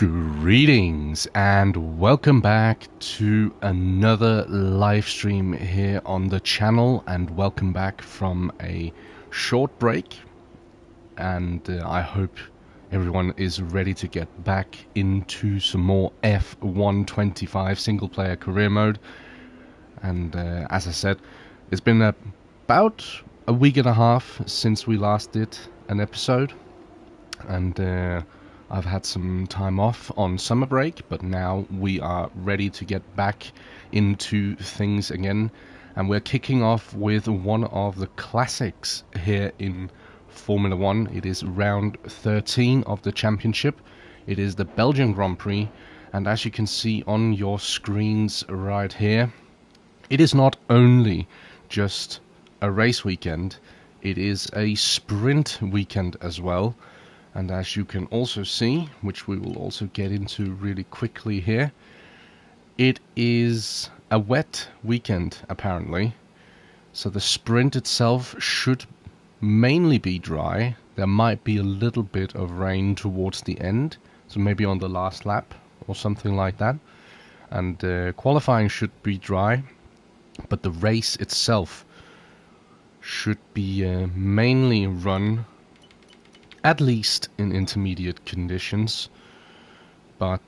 Greetings and welcome back to another live stream here on the channel, and welcome back from a short break, and I hope everyone is ready to get back into some more F125 single player career mode. And as I said, it's been about a week and a half since we last did an episode, and I've had some time off on summer break, but now we are ready to get back into things again. And we're kicking off with one of the classics here in Formula 1. It is round 13 of the championship. It is the Belgian Grand Prix. And as you can see on your screens right here, it is not only just a race weekend, it is a sprint weekend as well. And as you can also see, which we will also get into really quickly here, it is a wet weekend apparently. So the sprint itself should mainly be dry. There might be a little bit of rain towards the end, so maybe on the last lap or something like that. And qualifying should be dry, but the race itself should be mainly run at least in intermediate conditions, but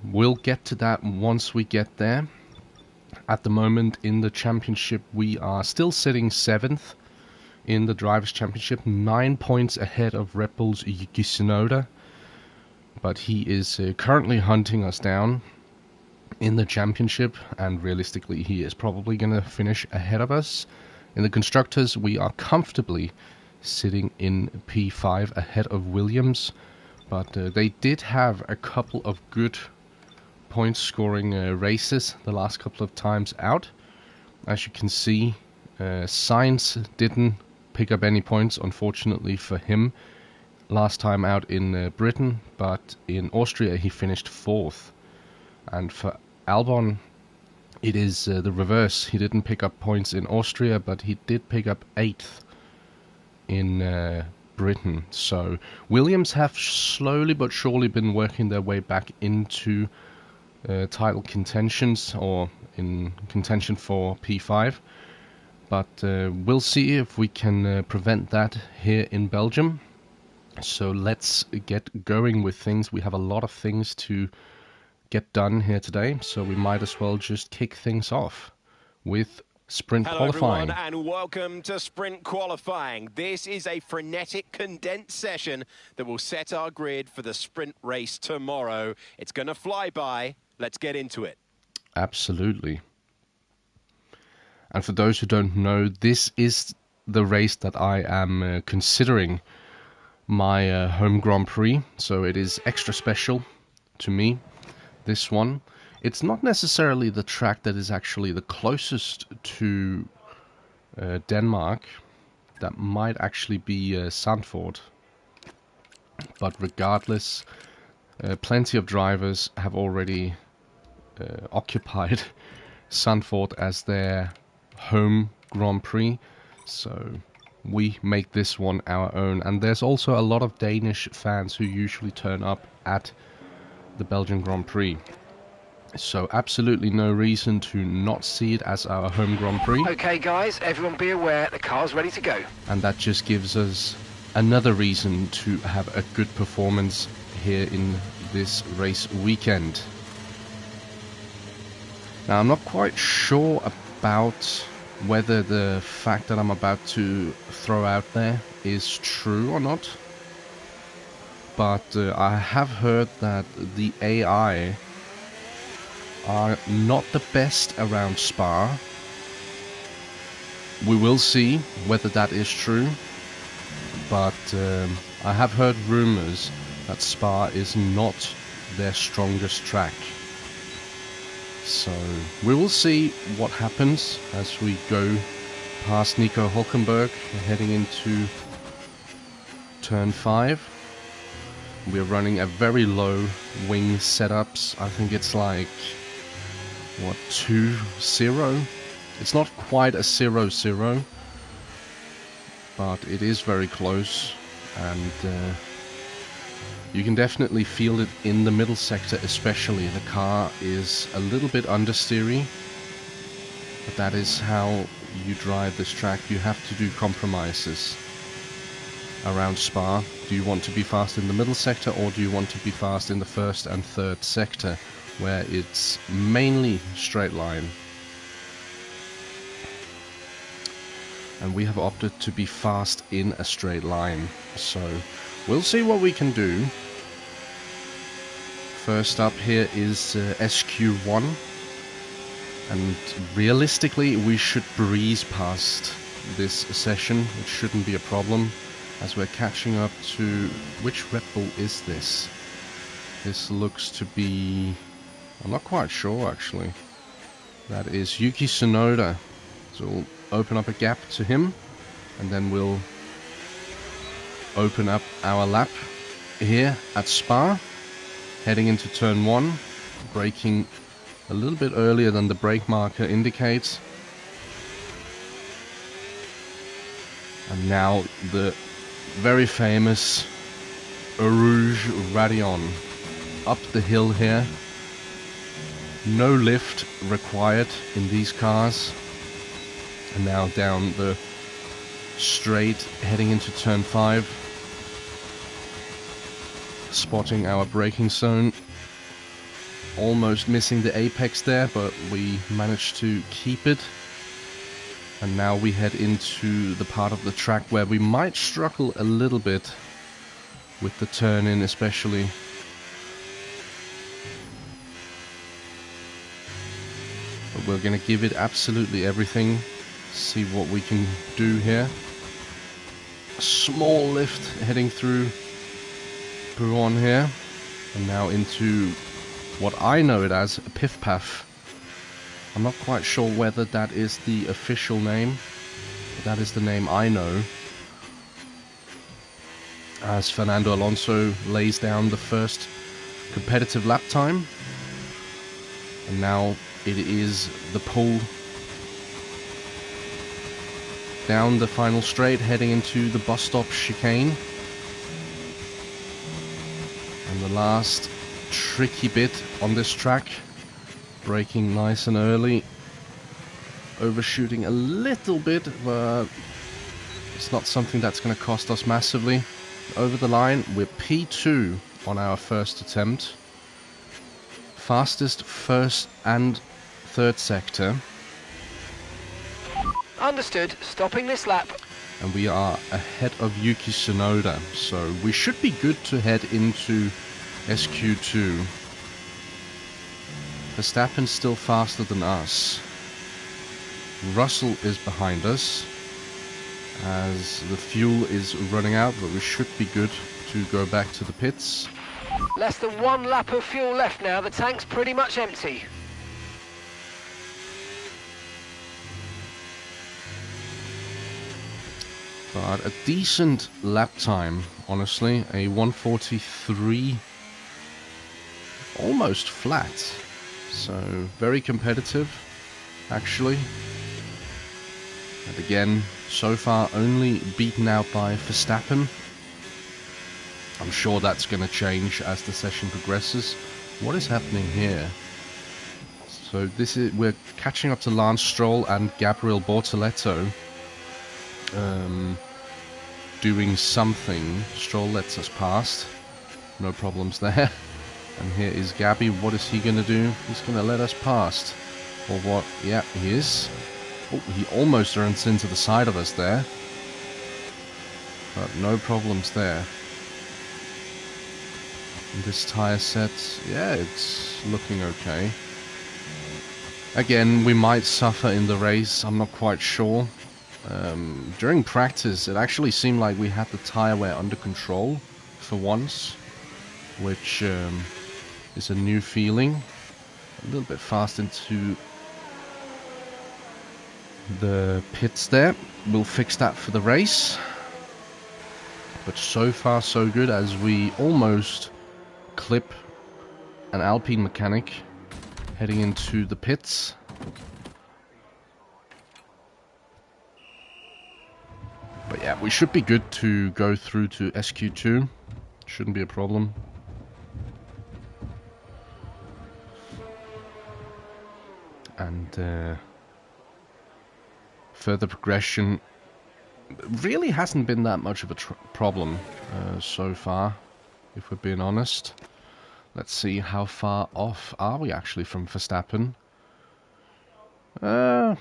we'll get to that once we get there. At the moment in the championship we are still sitting 7th in the Drivers' Championship, 9 points ahead of Red Bull's Yuki Tsunoda, but he is currently hunting us down in the championship, and realistically he is probably going to finish ahead of us. In the Constructors we are comfortably sitting in P5 ahead of Williams, but they did have a couple of good point scoring races the last couple of times out. As you can see, Sainz didn't pick up any points, unfortunately for him, last time out in Britain, but in Austria he finished 4th. And for Albon it is the reverse. He didn't pick up points in Austria, but he did pick up 8th in Britain. So Williams have slowly but surely been working their way back into title contentions, or in contention for P5, but we'll see if we can prevent that here in Belgium. So let's get going with things. We have a lot of things to get done here today, so we might as well just kick things off with sprint qualifying. Hello everyone, and welcome to sprint qualifying. This is a frenetic condensed session that will set our grid for the sprint race tomorrow. It's going to fly by. Let's get into it. Absolutely. And for those who don't know, this is the race that I am considering my home Grand Prix, so it is extra special to me, this one. It's not necessarily the track that is actually the closest to Denmark. That might actually be Zandvoort. But regardless, plenty of drivers have already occupied Zandvoort as their home Grand Prix. So we make this one our own. And there's also a lot of Danish fans who usually turn up at the Belgian Grand Prix. So absolutely no reason to not see it as our home Grand Prix. Okay guys, everyone be aware, the car's ready to go. And that just gives us another reason to have a good performance here in this race weekend. Now I'm not quite sure about whether the fact that I'm about to throw out there is true or not. But I have heard that the AI are not the best around Spa. We will see whether that is true, but I have heard rumors that Spa is not their strongest track. So we will see what happens as we go past Nico Hulkenberg, heading into turn 5. We're running a very low wing setups. I think it's like 2-0. It's not quite a 0-0, but it is very close, and You can definitely feel it in the middle sector especially. The car is a little bit understeery, but that is how you drive this track. You have to do compromises around Spa. Do you want to be fast in the middle sector, or do you want to be fast in the first and third sector, where it's mainly straight line? And we have opted to be fast in a straight line, so we'll see what we can do. First up here is SQ1, and realistically we should breeze past this session. It shouldn't be a problem, as we're catching up to... which Red Bull is this? This looks to be... I'm not quite sure actually. That is Yuki Tsunoda. So we'll open up a gap to him, and then we'll open up our lap here at Spa, heading into turn 1, braking a little bit earlier than the brake marker indicates. And now the very famous Eau Rouge Raidillon up the hill here. No lift required in these cars. And now down the straight, heading into turn 5. Spotting our braking zone. Almost missing the apex there, but we managed to keep it. And now we head into the part of the track where we might struggle a little bit with the turn-in especially. But we're going to give it absolutely everything. See what we can do here. A small lift heading through Pouron here. And now into what I know it as, a Piff Paff. I'm not quite sure whether that is the official name, but that is the name I know. As Fernando Alonso lays down the first competitive lap time. And now it is the pull down the final straight, heading into the bus stop chicane. And the last tricky bit on this track. Braking nice and early. Overshooting a little bit, but it's not something that's going to cost us massively. Over the line, we're P2 on our first attempt. Fastest first and third sector. Understood. Stopping this lap. And we are ahead of Yuki Tsunoda, so we should be good to head into SQ2. Verstappen's still faster than us. Russell is behind us, as the fuel is running out, but we should be good to go back to the pits. Less than 1 lap of fuel left now. The tank's pretty much empty. But a decent lap time, honestly. A 1:43, almost flat. So very competitive, actually. And again, so far only beaten out by Verstappen. I'm sure that's going to change as the session progresses. What is happening here? So we're catching up to Lance Stroll and Gabriel Bortoleto. Doing something. Stroll lets us past. No problems there. And here is Gabby. What is he going to do? He's going to let us past. Or what? Yeah, he is. Oh, he almost runs into the side of us there. But no problems there. And this tyre set, yeah, it's looking okay. Again, we might suffer in the race. I'm not quite sure. During practice, it actually seemed like we had the tyre wear under control for once, which is a new feeling. A little bit fast into the pits there. We'll fix that for the race. But so far so good, as we almost clip an Alpine mechanic heading into the pits. But yeah, we should be good to go through to SQ2. Shouldn't be a problem. And further progression really hasn't been that much of a problem so far, if we're being honest. Let's see, how far off are we actually from Verstappen? 2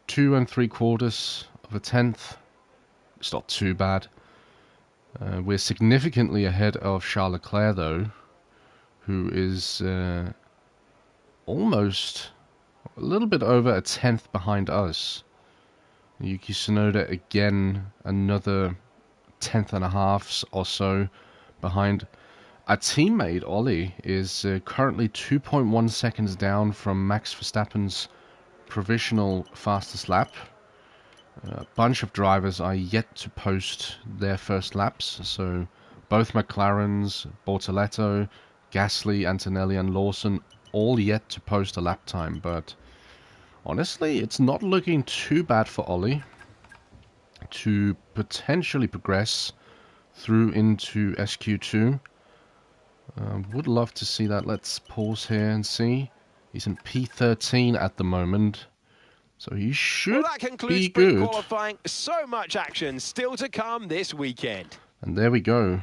3/4 of a tenth. It's not too bad. We're significantly ahead of Charles Leclerc, though, who is almost a little bit over a tenth behind us. Yuki Tsunoda again, another tenth and a half or so behind. Our teammate Ollie is currently 2.1 seconds down from Max Verstappen's provisional fastest lap. A bunch of drivers are yet to post their first laps, so both McLarens, Bortoleto, Gasly, Antonelli and Lawson all yet to post a lap time, but honestly it's not looking too bad for Ollie to potentially progress through into SQ2. Would love to see that. Let's pause here and see. He's in P13 at the moment, so he should that concludes be sprint good. qualifying. So much action still to come this weekend. And there we go.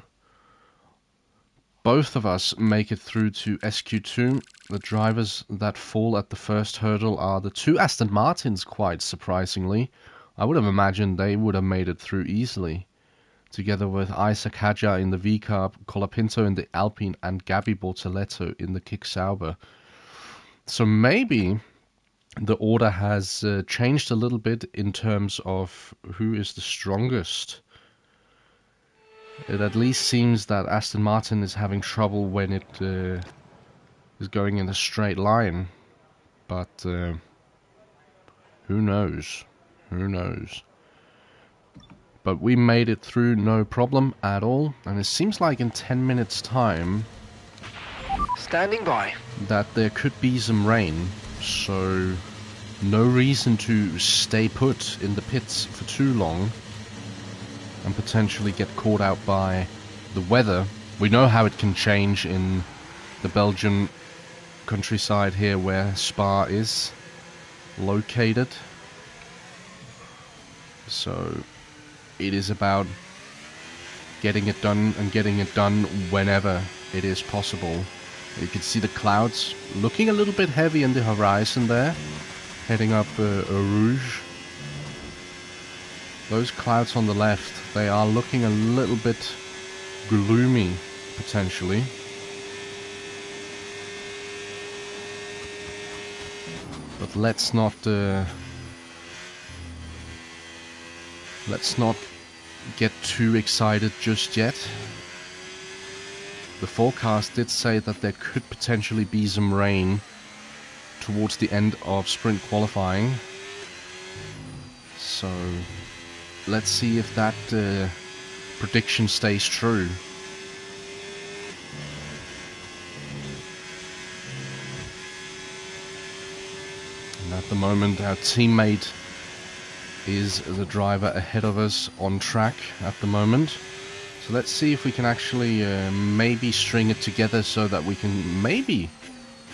Both of us make it through to SQ2. The drivers that fall at the first hurdle are the two Aston Martins, quite surprisingly. I would have imagined they would have made it through easily, together with Isaac Hadjar in the V-Carb, Colapinto in the Alpine, and Gabi Bortoleto in the Kick Sauber. So maybe the order has changed a little bit in terms of who is the strongest. It at least seems that Aston Martin is having trouble when it is going in a straight line. But who knows? Who knows? But we made it through no problem at all. And it seems like in 10 minutes time, Standing by. that there could be some rain. So no reason to stay put in the pits for too long and potentially get caught out by the weather. We know how it can change in the Belgian countryside here where Spa is located. So it is about getting it done and getting it done whenever it is possible. You can see the clouds looking a little bit heavy in the horizon there, heading up Eau Rouge. Those clouds on the left, they are looking a little bit gloomy, potentially. But let's not get too excited just yet. The forecast did say that there could potentially be some rain towards the end of sprint qualifying. So let's see if that prediction stays true. And at the moment our teammate is the driver ahead of us on track at the moment. So let's see if we can actually maybe string it together so that we can maybe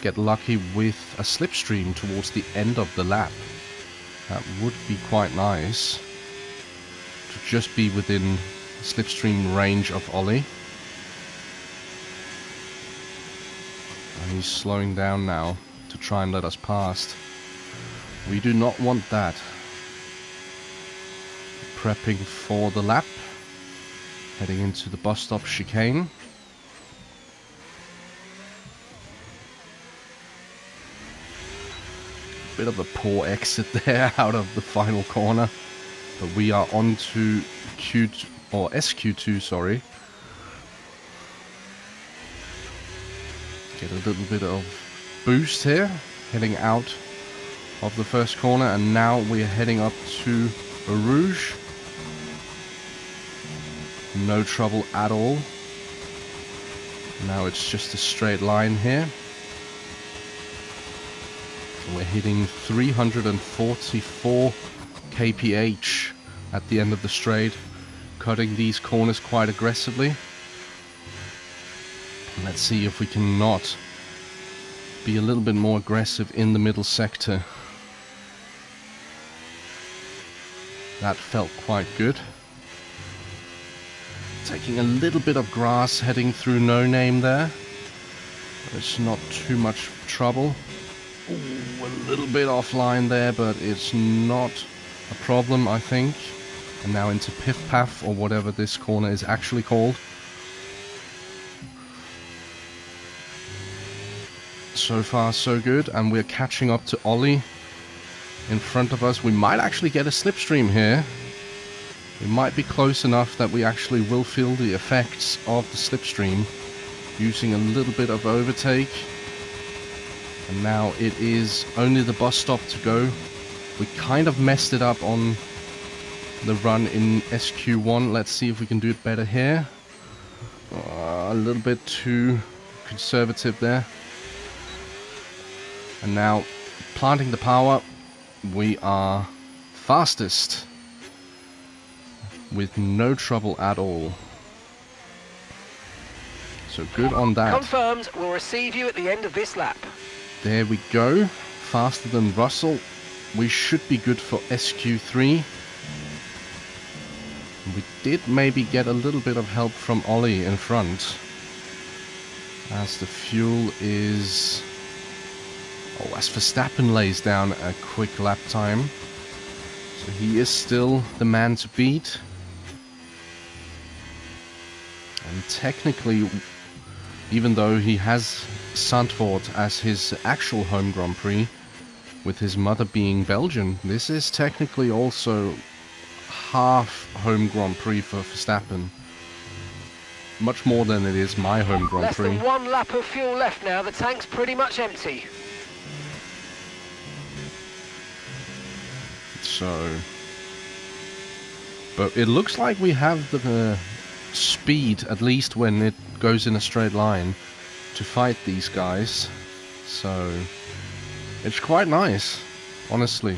get lucky with a slipstream towards the end of the lap. That would be quite nice to just be within slipstream range of Ollie. And he's slowing down now to try and let us past. We do not want that. Prepping for the lap. Heading into the bus stop chicane. Bit of a poor exit there out of the final corner. But we are on to Q2, or SQ2, sorry. Get a little bit of boost here. Heading out of the first corner. And now we're heading up to Eau Rouge. No trouble at all. Now it's just a straight line here. We're hitting 344 kph at the end of the straight, cutting these corners quite aggressively. Let's see if we can not be a little bit more aggressive in the middle sector. That felt quite good. Taking a little bit of grass heading through No Name there. It's not too much trouble. Ooh, a little bit offline there, but it's not a problem, I think. And now into Piff Paff, or whatever this corner is actually called. So far, so good. And we're catching up to Ollie in front of us. We might actually get a slipstream here. We might be close enough that we actually will feel the effects of the slipstream using a little bit of overtake. And now it is only the bus stop to go. We kind of messed it up on the run in SQ1. Let's see if we can do it better here. A little bit too conservative there. And now, planting the power, we are fastest with no trouble at all. So good on that. Confirmed, we'll receive you at the end of this lap. There we go. Faster than Russell. We should be good for SQ3. We did maybe get a little bit of help from Ollie in front, as the fuel is... Oh, as Verstappen lays down a quick lap time. So he is still the man to beat. And technically, even though he has Zandvoort as his actual home Grand Prix, with his mother being Belgian, this is technically also half home Grand Prix for Verstappen. Much more than it is my home Grand Prix. Less than one lap of fuel left now. The tank's pretty much empty. So, but it looks like we have the speed, at least when it goes in a straight line, to fight these guys. So, it's quite nice, honestly.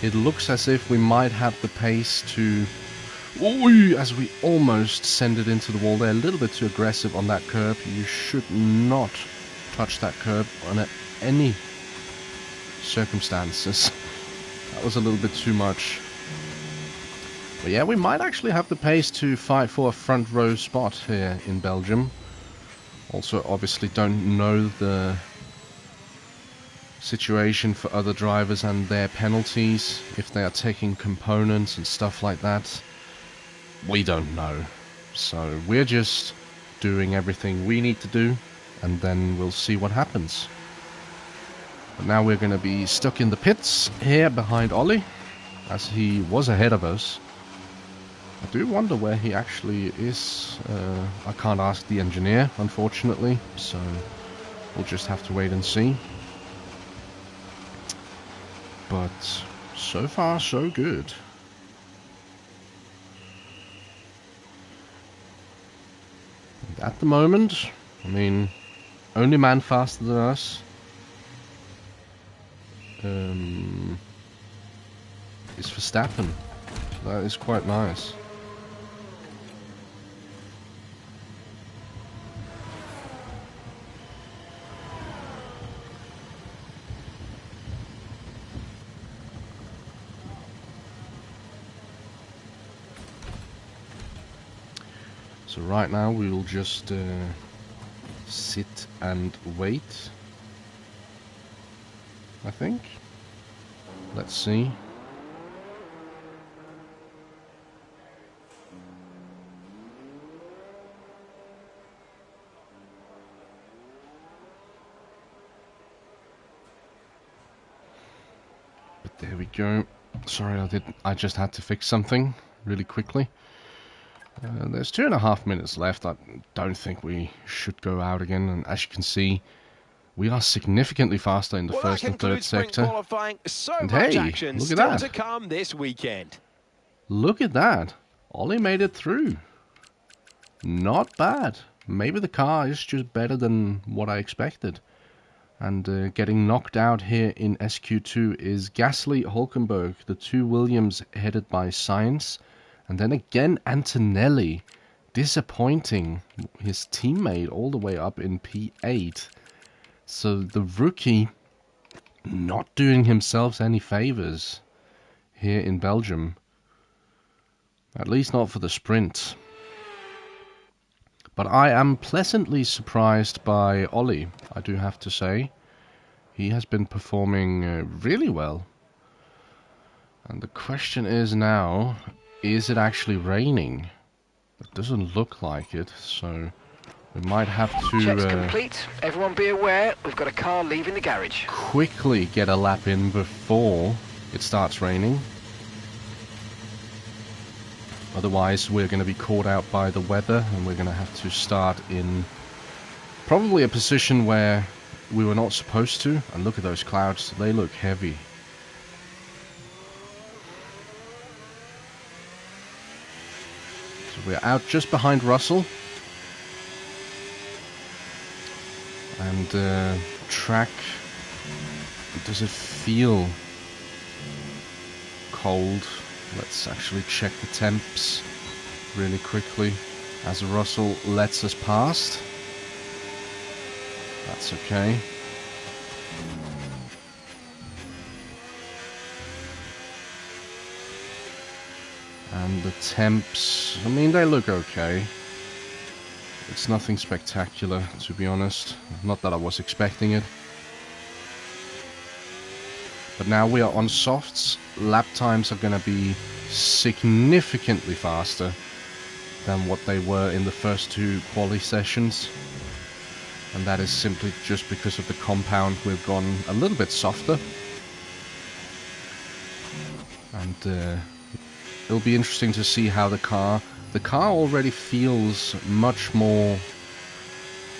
It looks as if we might have the pace to... Ooh, as we almost send it into the wall there. A little bit too aggressive on that curb. You should not touch that curb on any circumstances. That was a little bit too much. But yeah, we might actually have the pace to fight for a front row spot here in Belgium. Also, obviously don't know the situation for other drivers and their penalties, if they are taking components and stuff like that. We don't know. So we're just doing everything we need to do, and then we'll see what happens. But now we're going to be stuck in the pits here behind Ollie, as he was ahead of us. I do wonder where he actually is. I can't ask the engineer, unfortunately, so we'll just have to wait and see. But so far, so good. And at the moment, I mean, only man faster than us is Verstappen. So that is quite nice. So right now we will just sit and wait, I think. Let's see. But there we go. Sorry, I just had to fix something really quickly. There's 2.5 minutes left. I don't think we should go out again. And as you can see, we are significantly faster in the first and third sector. Qualifying. So and much hey, action look at still that. to come this weekend. Look at that. Ollie made it through. Not bad. Maybe the car is just better than what I expected. And getting knocked out here in SQ2 is Gasly, Hulkenberg, the two Williams headed by Sainz. And then again Antonelli disappointing his teammate all the way up in P8. So the rookie not doing himself any favors here in Belgium. At least not for the sprint. But I am pleasantly surprised by Ollie, I do have to say. He has been performing really well. And the question is now, is it actually raining? It doesn't look like it, so we might have to... Check's complete. Everyone be aware, we've got a car leaving the garage. Quickly get a lap in before it starts raining. Otherwise, we're going to be caught out by the weather, and we're going to have to start in probably a position where we were not supposed to. And look at those clouds, they look heavy. So we're out just behind Russell. And track, does it feel cold? Let's actually check the temps really quickly as Russell lets us past. That's okay. And the temps, I mean, they look okay. It's nothing spectacular, to be honest. Not that I was expecting it. But now we are on softs. Lap times are going to be significantly faster than what they were in the first two quali sessions. And that is simply just because of the compound. We've gone a little bit softer. And it'll be interesting to see how the car already feels much more...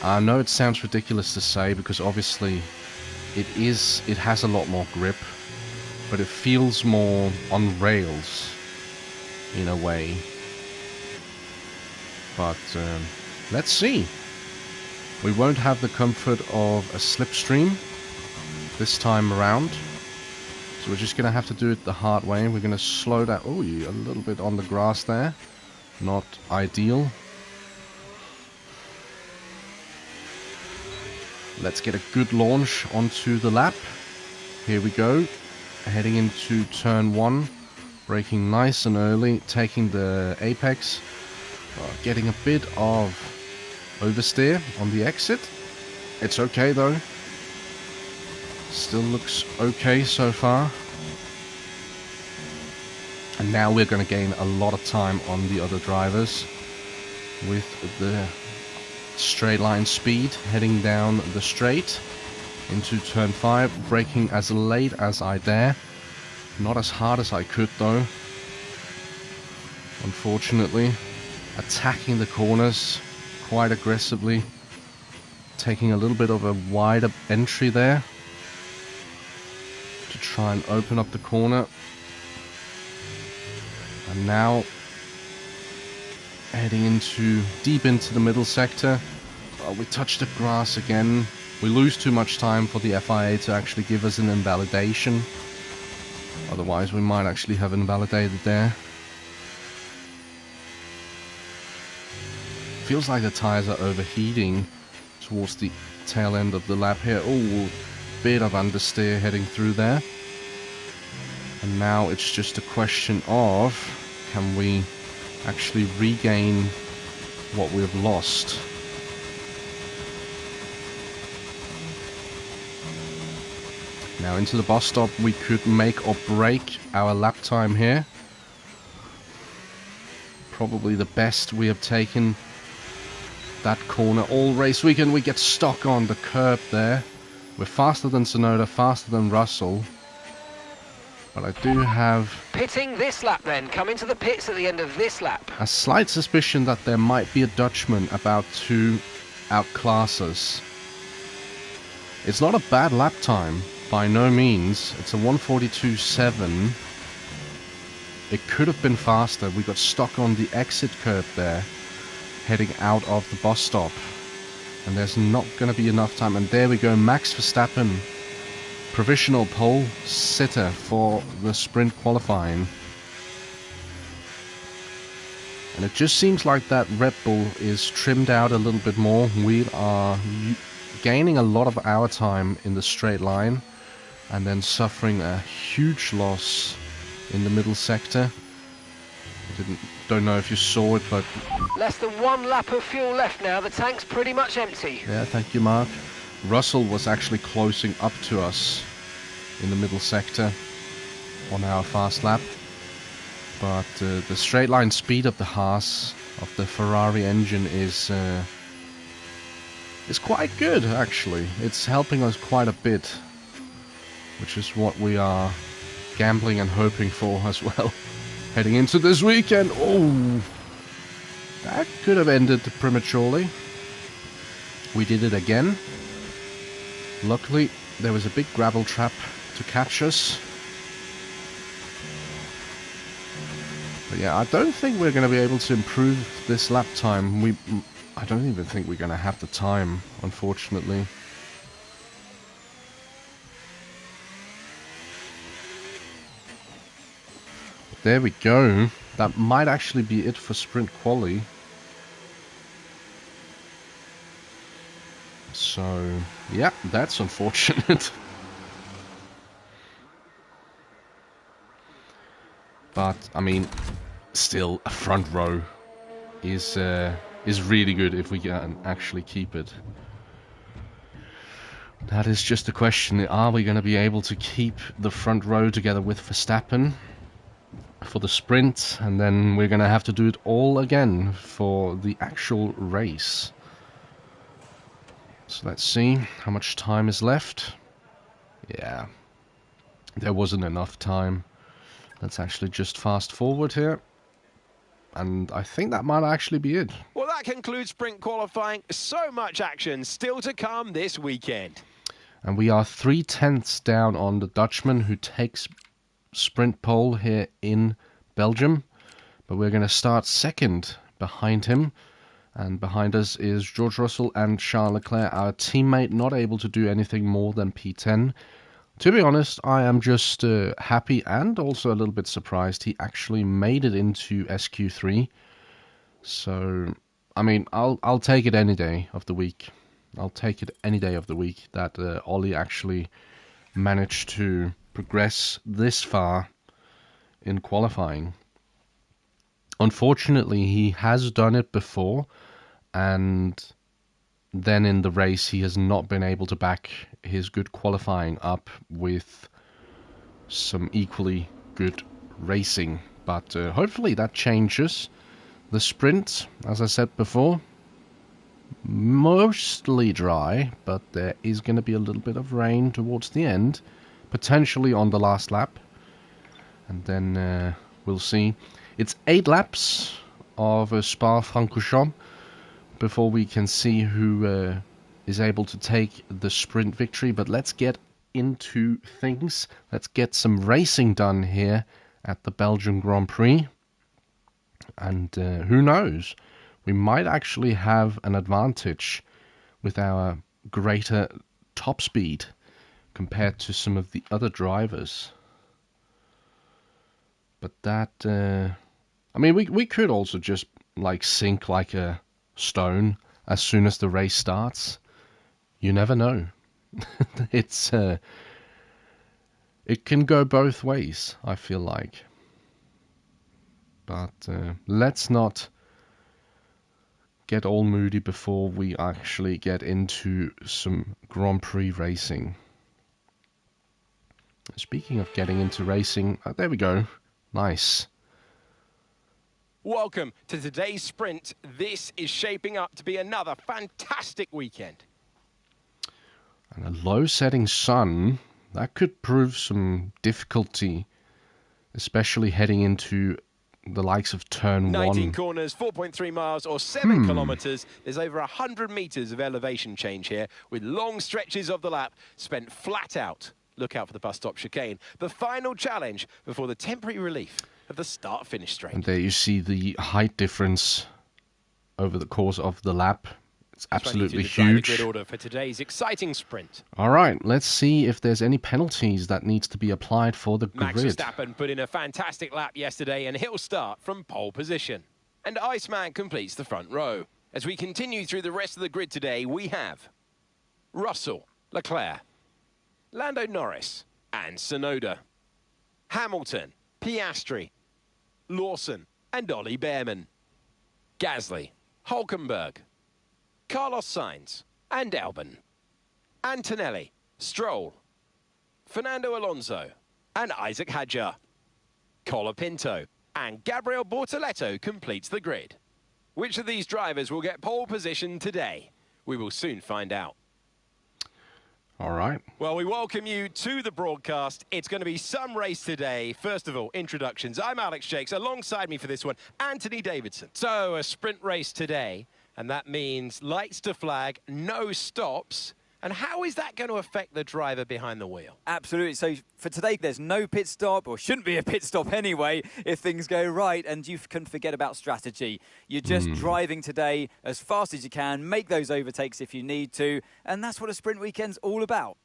I know it sounds ridiculous to say, because obviously it has a lot more grip, but it feels more on rails in a way. But let's see. We won't have the comfort of a slipstream this time around, so we're just gonna have to do it the hard way. We're gonna slow down. Oh, a little bit on the grass there, not ideal. Let's get a good launch onto the lap. Here we go. Heading into turn 1. Braking nice and early. Taking the apex. Getting a bit of oversteer on the exit. It's okay though. Still looks okay so far. And now we're going to gain a lot of time on the other drivers with the straight line speed, heading down the straight into turn 5, braking as late as I dare. Not as hard as I could though, unfortunately. Attacking the corners quite aggressively, taking a little bit of a wider entry there to try and open up the corner. And now heading deep into the middle sector. We touch the grass again. We lose too much time for the FIA to actually give us an invalidation. Otherwise we might actually have invalidated there. Feels like the tires are overheating towards the tail end of the lap here. Oh, bit of understeer heading through there. And now it's just a question of, can we actually regain what we've lost? Now into the bus stop, we could make or break our lap time here. Probably the best we have taken that corner all race weekend. We get stuck on the curb there. We're faster than Tsunoda, faster than Russell. But I do have... Pitting this lap then. Come into the pits at the end of this lap. a slight suspicion that there might be a Dutchman about to outclass us. It's not a bad lap time, by no means. It's a 1:42.7. It could have been faster. We got stuck on the exit curb there, heading out of the bus stop. And there's not going to be enough time. And there we go, Max Verstappen. Provisional pole sitter for the sprint qualifying. And it just seems like that Red Bull is trimmed out a little bit more. We are gaining a lot of our time in the straight line and then suffering a huge loss in the middle sector. Don't know if you saw it, but Less than 1 lap of fuel left now. The tank's pretty much empty. yeah, thank you, Mark. Russell was actually closing up to us in the middle sector on our fast lap. But the straight line speed of the Haas, of the Ferrari engine, is quite good, actually. It's helping us quite a bit, which is what we are gambling and hoping for as well. Heading into this weekend. Oh, that could have ended prematurely. We did it again. Luckily, there was a big gravel trap to catch us. But yeah, I don't think we're going to be able to improve this lap time. I don't even think we're going to have the time, unfortunately. But there we go. That might actually be it for sprint quali. So, yeah, that's unfortunate. But, I mean, still, a front row is really good if we can actually keep it. That is just a question. Are we going to be able to keep the front row together with Verstappen for the sprint? And then we're going to have to do it all again for the actual race. So let's see how much time is left. Yeah, there wasn't enough time. Let's actually just fast forward here. And I think that might actually be it. Well, that concludes sprint qualifying. So much action still to come this weekend. And we are 3/10 down on the Dutchman, who takes sprint pole here in Belgium. But we're going to start second behind him. And behind us is George Russell and Charles Leclerc, our teammate, not able to do anything more than P10. To be honest, I am just happy and also a little bit surprised he actually made it into SQ3. So, I mean, I'll take it any day of the week. I'll take it any day of the week that Ollie actually managed to progress this far in qualifying. Unfortunately, he has done it before, and then in the race he has not been able to back his good qualifying up with some equally good racing. But hopefully that changes. The sprint, as I said before, mostly dry, but there is going to be a little bit of rain towards the end, potentially on the last lap, and then we'll see. It's 8 laps of Spa-Francorchamps before we can see who is able to take the sprint victory. But let's get into things. Let's get some racing done here at the Belgian Grand Prix. And who knows? We might actually have an advantage with our greater top speed compared to some of the other drivers. But that... I mean, we could also just like sink like a stone as soon as the race starts. You never know. It's it can go both ways, I feel like. But let's not get all moody before we actually get into some Grand Prix racing. Speaking of getting into racing, there we go. Nice. Welcome to today's sprint. This is shaping up to be another fantastic weekend. And a low-setting sun, that could prove some difficulty, especially heading into the likes of turn 19 1. corners, 4.3 miles or 7 kilometres. There's over 100 metres of elevation change here, with long stretches of the lap spent flat out. Look out for the bus stop chicane. The final challenge before the temporary relief of the start-finish straight. And there you see the height difference over the course of the lap. It's absolutely huge. Good order for today's exciting sprint. All right, let's see if there's any penalties that needs to be applied for the Max grid. Verstappen put in a fantastic lap yesterday, and he'll start from pole position. and Iceman completes the front row. As we continue through the rest of the grid today, we have Russell, Leclerc, Lando Norris and Tsunoda, Hamilton, Piastri, Lawson and Ollie Behrman, Gasly, Hulkenberg, Carlos Sainz and Albon, Antonelli, Stroll, Fernando Alonso and Isaac Hadjar, Colapinto and Gabriel Bortoleto completes the grid. Which of these drivers will get pole position today? We will soon find out. All right. Well, we welcome you to the broadcast. It's going to be some race today. First of all, introductions. I'm Alex Jakes. Alongside me for this one, Anthony Davidson. So, a sprint race today, and that means lights to flag, no stops. And how is that going to affect the driver behind the wheel? Absolutely. So for today, there's no pit stop, or shouldn't be a pit stop anyway, if things go right, and you can forget about strategy. You're just driving today as fast as you can, make those overtakes if you need to, and that's what a sprint weekend's all about.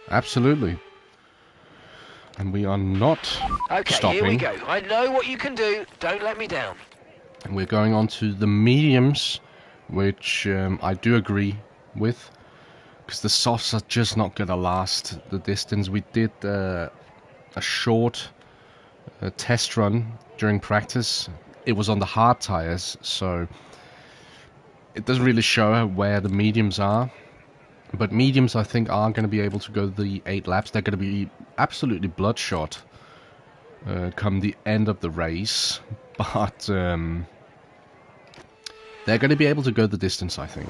Absolutely. And we are not stopping. Here we go. I know what you can do. Don't let me down. And we're going on to the mediums, which I do agree with. Because the softs are just not going to last the distance. We did a short test run during practice. It was on the hard tires, so it doesn't really show where the mediums are. But mediums, I think, are going to be able to go the 8 laps. They're going to be absolutely bloodshot come the end of the race. But they're going to be able to go the distance, I think.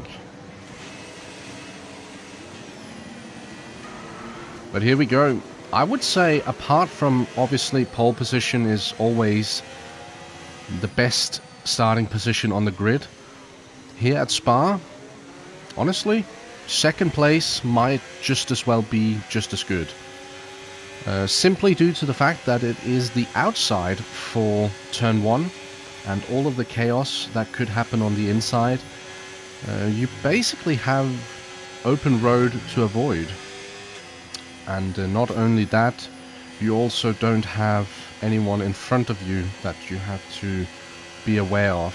But here we go. I would say, apart from, obviously, pole position is always the best starting position on the grid. Here at Spa, honestly, second place might just as well be just as good. Simply due to the fact that it is the outside for turn 1 and all of the chaos that could happen on the inside. You basically have open road to avoid. And not only that, you also don't have anyone in front of you that you have to be aware of.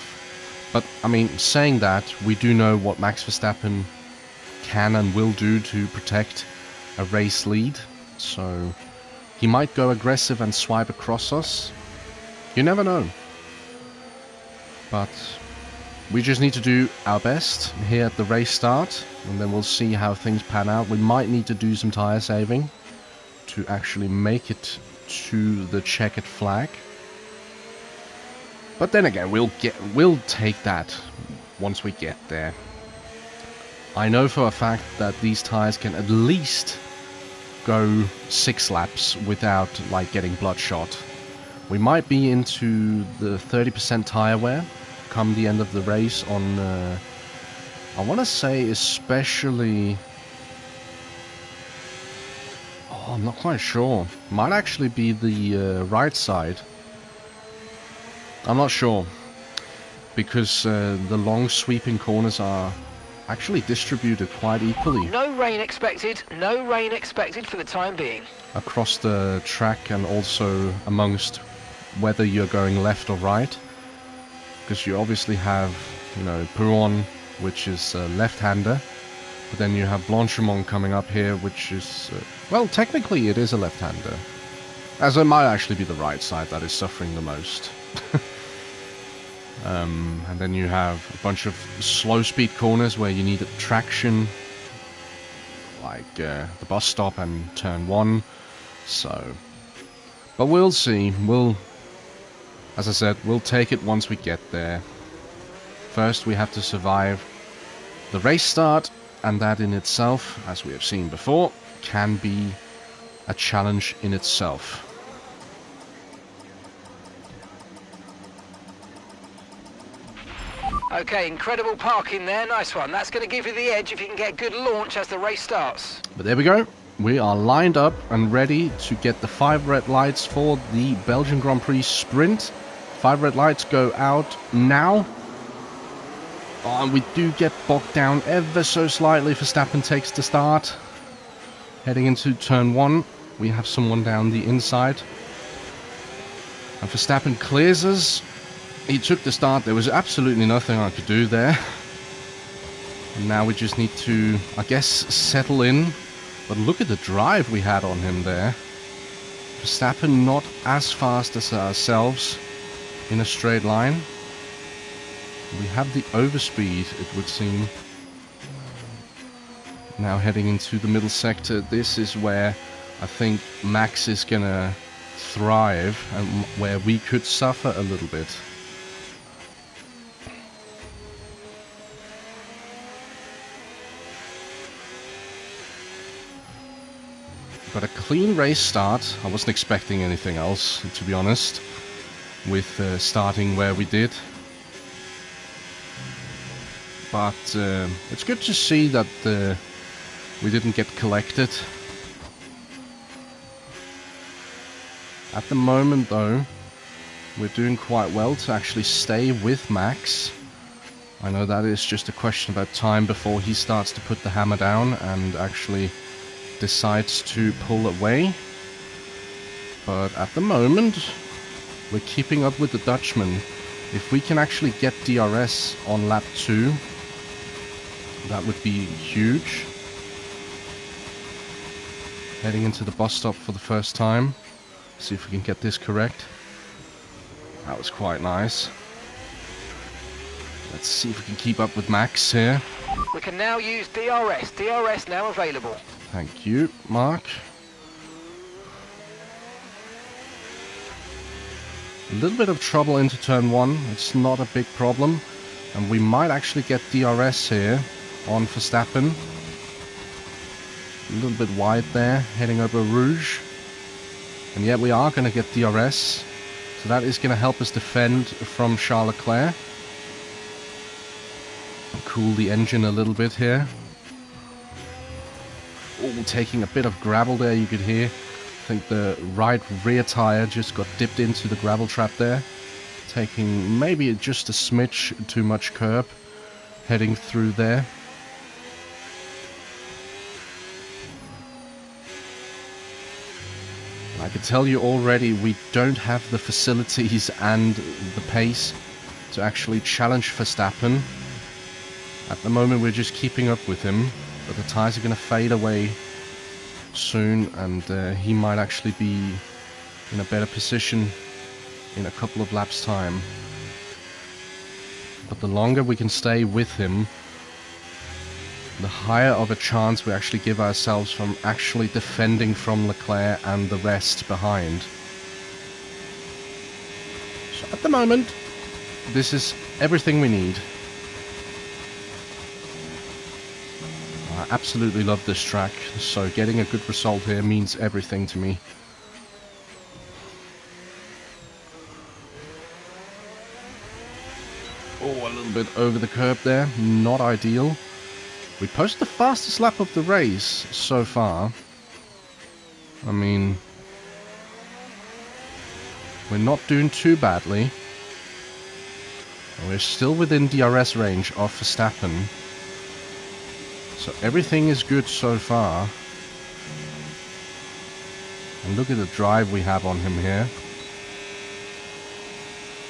But, I mean, saying that, we do know what Max Verstappen can and will do to protect a race lead. So, he might go aggressive and swipe across us. You never know. But we just need to do our best here at the race start, and then we'll see how things pan out. We might need to do some tire saving to actually make it to the checkered flag. But then again, we'll take that once we get there. I know for a fact that these tires can at least go 6 laps without like getting bloodshot. We might be into the 30% tire wear come the end of the race on, I want to say especially, I'm not quite sure, might actually be the right side. I'm not sure, because the long sweeping corners are actually distributed quite equally. No rain expected for the time being. Across the track, and also amongst whether you're going left or right. Because you obviously have, you know, Pouron, which is a left-hander. But then you have Blanchimont coming up here, which is, well, technically it is a left-hander. As it might actually be the right side that is suffering the most. And then you have a bunch of slow-speed corners where you need traction, like the bus stop and turn 1. So, but we'll see. As I said, we'll take it once we get there. First, we have to survive the race start, and that in itself, as we have seen before, can be a challenge in itself. Okay, incredible parking there. Nice one. That's going to give you the edge if you can get good launch as the race starts. But there we go. We are lined up and ready to get the 5 red lights for the Belgian Grand Prix sprint. 5 red lights go out now. And we do get bogged down ever so slightly. Verstappen takes the start. Heading into turn 1, we have someone down the inside. And Verstappen clears us. he took the start. There was absolutely nothing I could do there. And now we just need to, I guess, settle in. But look at the drive we had on him there. Verstappen not as fast as ourselves in a straight line. We have the overspeed, it would seem. Now heading into the middle sector. This is where I think Max is gonna thrive and where we could suffer a little bit. But a clean race start. I wasn't expecting anything else, to be honest, with starting where we did. But it's good to see that we didn't get collected. At the moment, though, we're doing quite well to actually stay with Max. I know that is just a question about time before he starts to put the hammer down and actually decides to pull away. But at the moment, we're keeping up with the Dutchman. If we can actually get DRS on lap 2, that would be huge. Heading into the bus stop for the first time. See if we can get this correct. That was quite nice. Let's see if we can keep up with Max here. We can now use DRS. DRS now available. Thank you, Mark. A little bit of trouble into turn 1. It's not a big problem. And we might actually get DRS here on Verstappen. A little bit wide there, heading over Rouge. And yet we are going to get DRS. So that is going to help us defend from Charles Leclerc. Cool the engine a little bit here. Oh, taking a bit of gravel there, you could hear. I think the right rear tire just got dipped into the gravel trap there. Taking maybe just a smidge too much curb. Heading through there. I can tell you already we don't have the facilities and the pace to actually challenge Verstappen. At the moment we're just keeping up with him, but the tyres are going to fade away soon and he might actually be in a better position in a couple of laps time. But the longer we can stay with him, the higher of a chance we actually give ourselves from actually defending from Leclerc and the rest behind. So at the moment, this is everything we need. I absolutely love this track, so getting a good result here means everything to me. Oh, a little bit over the curb there, not ideal. We posted the fastest lap of the race so far. I mean, we're not doing too badly. We're still within DRS range of Verstappen. So everything is good so far. And look at the drive we have on him here.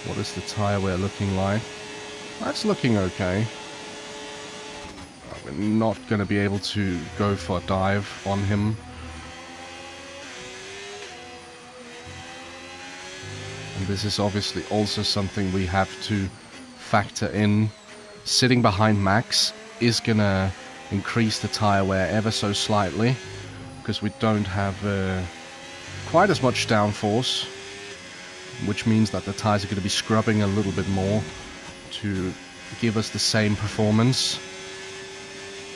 What is the tyre wear looking like? That's looking okay. We're not going to be able to go for a dive on him. And this is obviously also something we have to factor in. Sitting behind Max is going to increase the tyre wear ever so slightly, because we don't have quite as much downforce, which means that the tyres are going to be scrubbing a little bit more to give us the same performance.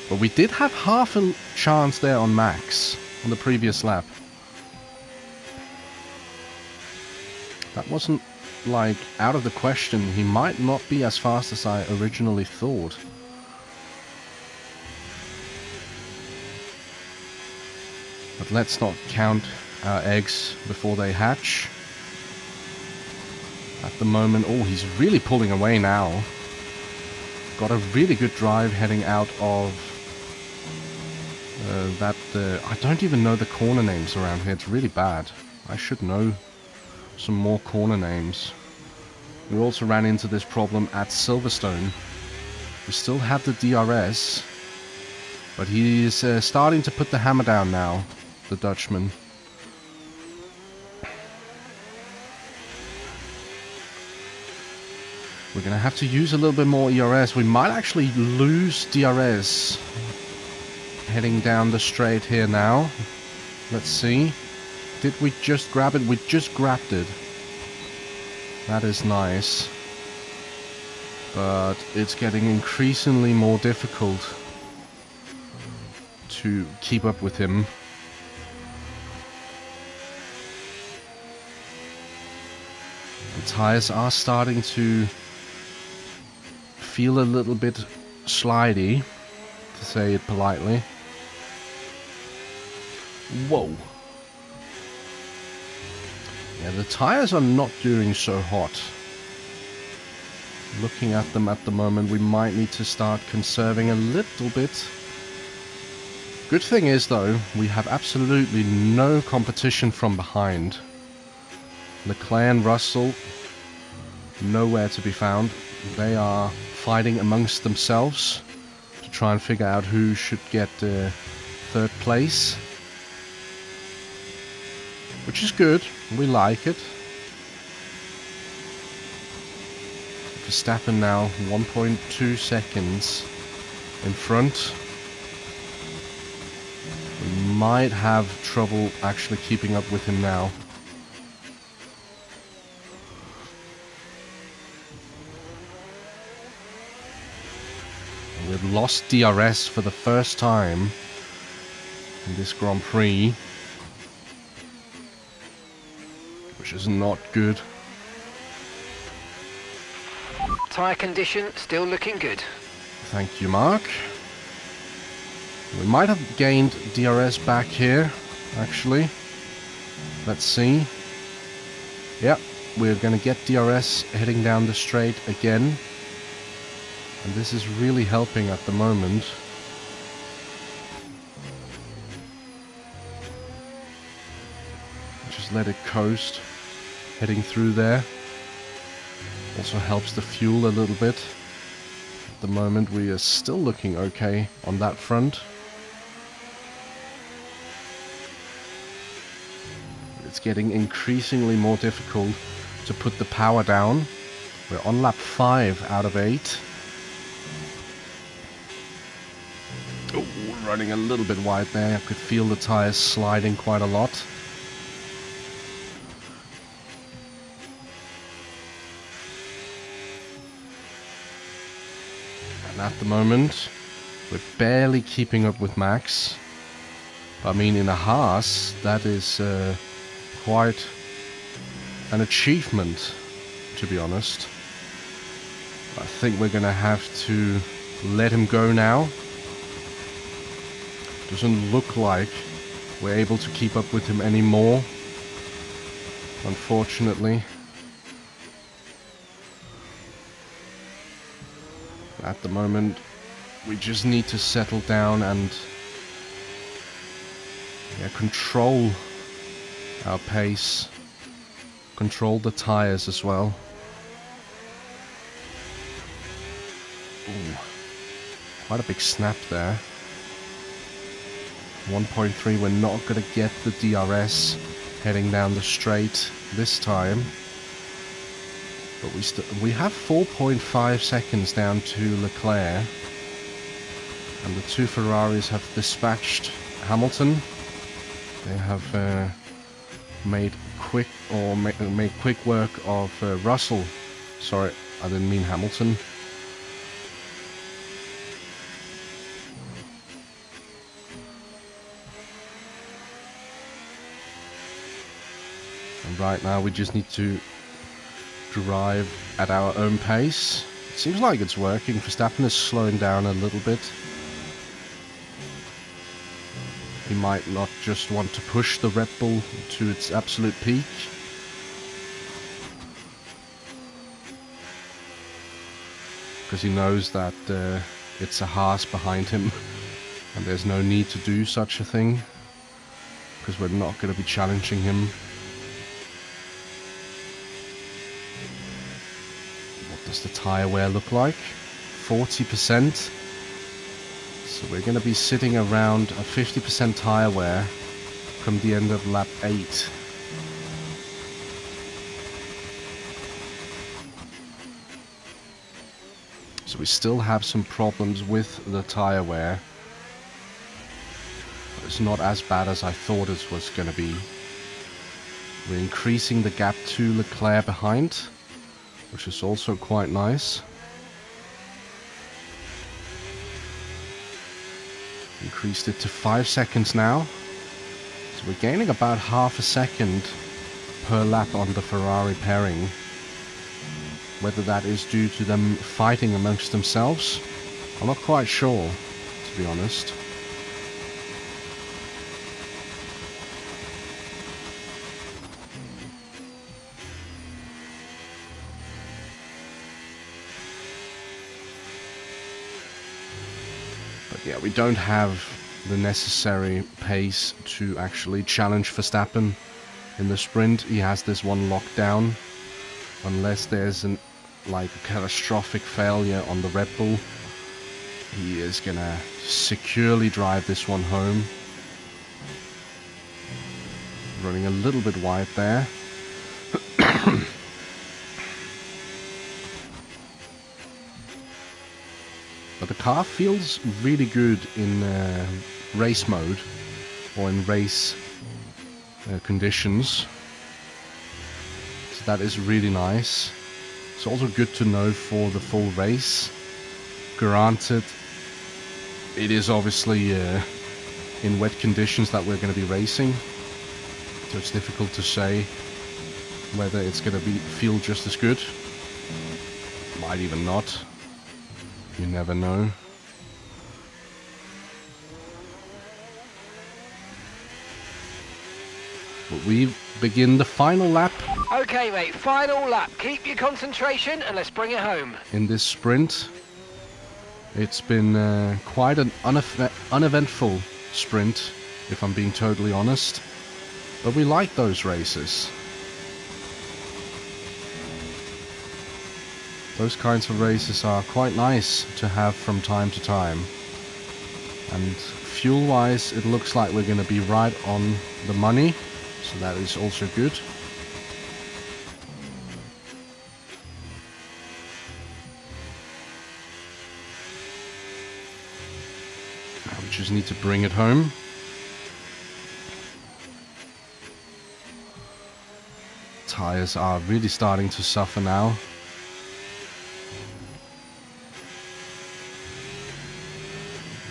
But we did have half a chance there on Max on the previous lap. That wasn't like out of the question. He might not be as fast as I originally thought. But let's not count our eggs before they hatch. At the moment, oh, he's really pulling away now. Got a really good drive heading out of I don't even know the corner names around here. It's really bad. I should know some more corner names. We also ran into this problem at Silverstone. We still have the DRS, but he is starting to put the hammer down now, the Dutchman. We're going to have to use a little bit more ERS. We might actually lose DRS heading down the straight here now. Let's see. Did we just grab it? We just grabbed it. That is nice. But it's getting increasingly more difficult to keep up with him. The tires are starting to feel a little bit slidey, to say it politely. Whoa. Yeah, the tires are not doing so hot. Looking at them at the moment, we might need to start conserving a little bit. Good thing is, though, we have absolutely no competition from behind. Leclerc and Russell, nowhere to be found. They are fighting amongst themselves to try and figure out who should get third place. Which is good, we like it. Verstappen now 1.2 seconds in front. We might have trouble actually keeping up with him now. We've lost DRS for the first time in this Grand Prix, which is not good. Tyre condition still looking good. Thank you, Mark. We might have gained DRS back here, actually. Let's see. Yep, we're going to get DRS heading down the straight again. And this is really helping at the moment. Just let it coast, heading through there. Also helps the fuel a little bit. At the moment we are still looking okay on that front. It's getting increasingly more difficult to put the power down. We're on lap 5 out of 8. Oh, running a little bit wide there. I could feel the tires sliding quite a lot. And at the moment, we're barely keeping up with Max. I mean, in a Haas, that is quite an achievement, to be honest. I think we're going to have to let him go now. Doesn't look like we're able to keep up with him anymore, unfortunately. At the moment, we just need to settle down and control our pace, control the tires as well. Ooh, quite a big snap there. 1.3, we're not going to get the DRS heading down the straight this time. But we have 4.5 seconds down to Leclerc. And the two Ferraris have dispatched Hamilton. They have made quick work of Russell. Sorry, I didn't mean Hamilton. And right now we just need to drive at our own pace. It seems like it's working. Verstappen is slowing down a little bit. He might not just want to push the Red Bull to its absolute peak. Because he knows that it's a Haas behind him. And there's no need to do such a thing. Because we're not going to be challenging him. tyre wear look like? 40%. So we're going to be sitting around a 50% tyre wear from the end of lap 8. So we still have some problems with the tyre wear. But it's not as bad as I thought it was going to be. We're increasing the gap to Leclerc behind, which is also quite nice. Increased it to 5 seconds now. So we're gaining about half a second per lap on the Ferrari pairing. Whether that is due to them fighting amongst themselves, I'm not quite sure, to be honest. But yeah, we don't have the necessary pace to actually challenge Verstappen in the sprint. He has this one locked down. Unless there's a catastrophic failure on the Red Bull, he is gonna securely drive this one home. Running a little bit wide there. But the car feels really good in race mode, or in race conditions. So that is really nice. It's also good to know for the full race. Granted, it is obviously in wet conditions that we're going to be racing, so it's difficult to say whether it's going to feel just as good. Might even not. You never know. But we begin the final lap. Okay, mate, final lap. Keep your concentration and let's bring it home. In this sprint, it's been quite an uneventful sprint, if I'm being totally honest. But we like those races. Those kinds of races are quite nice to have from time to time. And fuel-wise, it looks like we're going to be right on the money. So that is also good. Now we just need to bring it home. Tires are really starting to suffer now.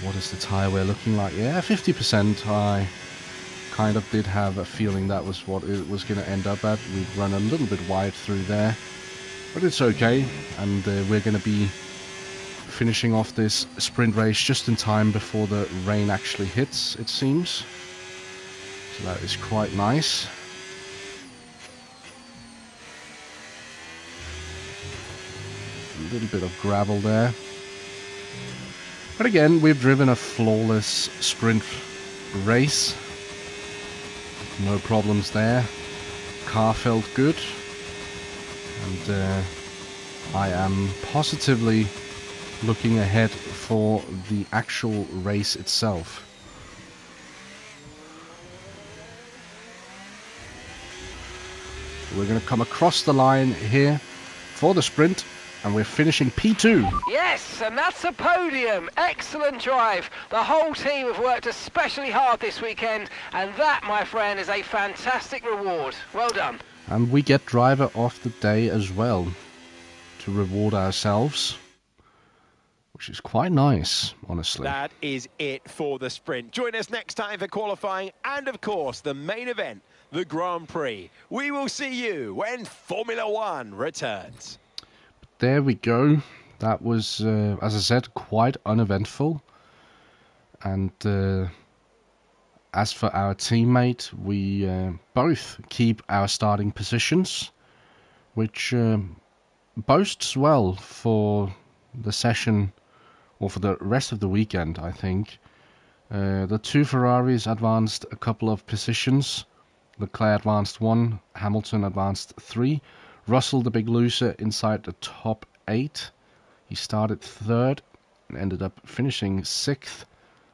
What is the tire wear looking like? Yeah, 50%. I kind of did have a feeling that was what it was going to end up at. We'd run a little bit wide through there, but it's okay. And we're going to be finishing off this sprint race just in time before the rain actually hits, it seems. So that is quite nice. A little bit of gravel there. But again, we've driven a flawless sprint race. No problems there. Car felt good. And I am positively looking ahead for the actual race itself. We're going to come across the line here for the sprint. And we're finishing P2. Yes, and that's a podium. Excellent drive. The whole team have worked especially hard this weekend, and that, my friend, is a fantastic reward. Well done. And we get driver of the day as well to reward ourselves, which is quite nice, honestly. That is it for the sprint. Join us next time for qualifying and, of course, the main event, the Grand Prix. We will see you when Formula One returns. There we go. That was, as I said, quite uneventful. And as for our teammate, we both keep our starting positions, which boasts well for the session, or for the rest of the weekend, I think. The two Ferraris advanced a couple of positions. Leclerc advanced 1, Hamilton advanced 3. Russell, the big loser, inside the top 8. He started 3rd and ended up finishing 6th.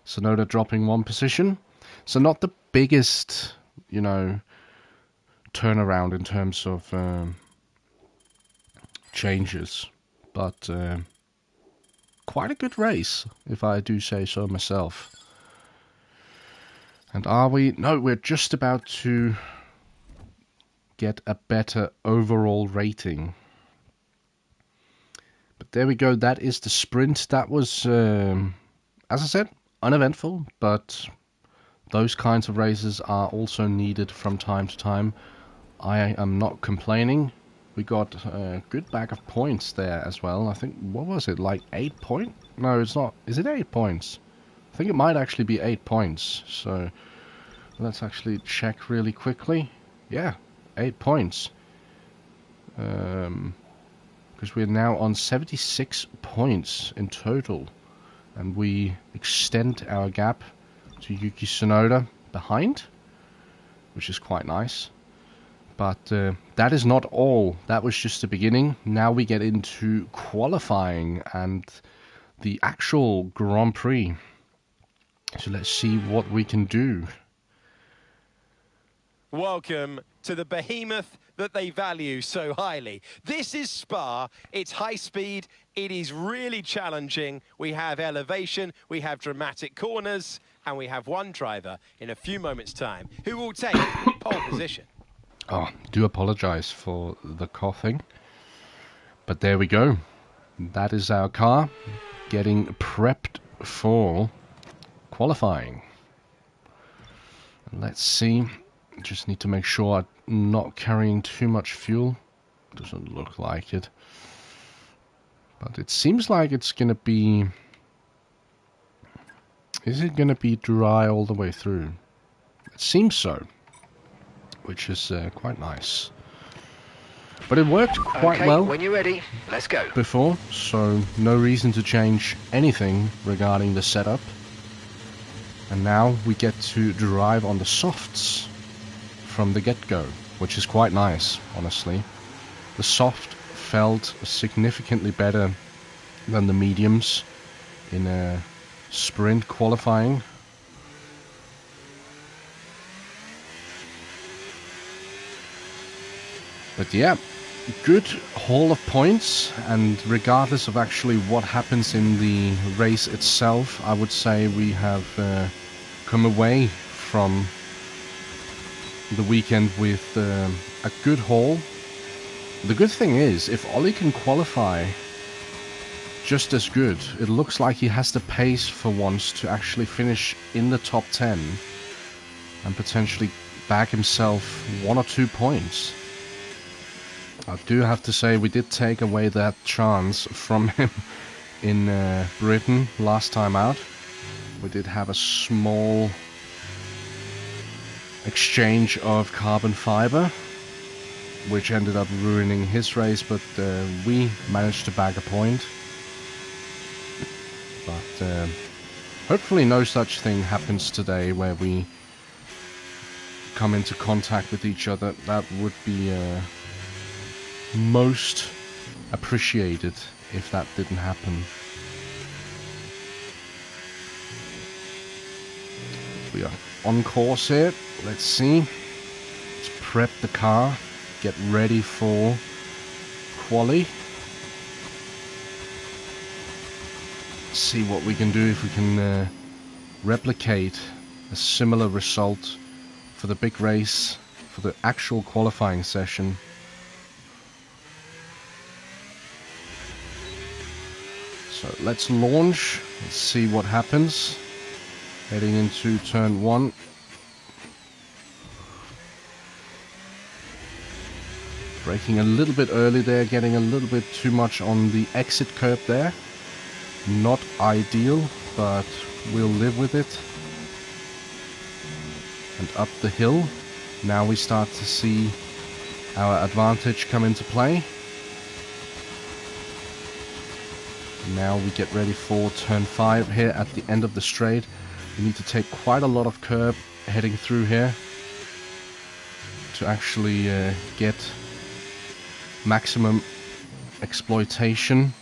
Tsunoda dropping 1 position. So not the biggest, you know, turnaround in terms of changes, but quite a good race, if I do say so myself. And are we? No, we're just about to get a better overall rating. But there we go, that is the sprint. That was, as I said, uneventful, but those kinds of races are also needed from time to time. I am not complaining. We got a good bag of points there as well. I think, what was it, like 8 points? No, it's not. Is it 8 points? I think it might actually be 8 points. So let's actually check really quickly. Yeah, 8 points. Because we're now on 76 points in total. And we extend our gap to Yuki Tsunoda behind, which is quite nice. But that is not all. That was just the beginning. Now we get into qualifying and the actual Grand Prix. So let's see what we can do. Welcome to the behemoth that they value so highly. This is Spa. It's high speed. It is really challenging. We have elevation. We have dramatic corners. And we have one driver in a few moments' time who will take pole position. Oh, do apologize for the coughing. But there we go. That is our car getting prepped for qualifying. Let's see. Just need to make sure I'm not carrying too much fuel. Doesn't look like it. But it seems like it's gonna be... Is it gonna be dry all the way through? It seems so. Which is quite nice. But it worked quite well. When you're ready, let's go. Before, so no reason to change anything regarding the setup. And now we get to drive on the softs from the get-go, which is quite nice, honestly. The soft felt significantly better than the mediums in a sprint qualifying. But yeah, good haul of points, and regardless of actually what happens in the race itself, I would say we have come away from the weekend with a good haul. The good thing is, if Ollie can qualify just as good, it looks like he has the pace for once to actually finish in the top 10 and potentially bag himself 1 or 2 points. I do have to say we did take away that chance from him in Britain last time out. We did have a small exchange of carbon fiber, which ended up ruining his race, but we managed to bag a point. But hopefully no such thing happens today where we come into contact with each other. That would be most appreciated if that didn't happen. We are on course here. Let's see. Let's prep the car, get ready for quali. See what we can do, if we can replicate a similar result for the big race, for the actual qualifying session. So let's launch, let's see what happens. Heading into turn 1. Braking a little bit early there, getting a little bit too much on the exit curb there. Not ideal, but we'll live with it. And up the hill, now we start to see our advantage come into play. Now we get ready for turn 5 here at the end of the straight. We need to take quite a lot of curb heading through here to actually get maximum exploitation.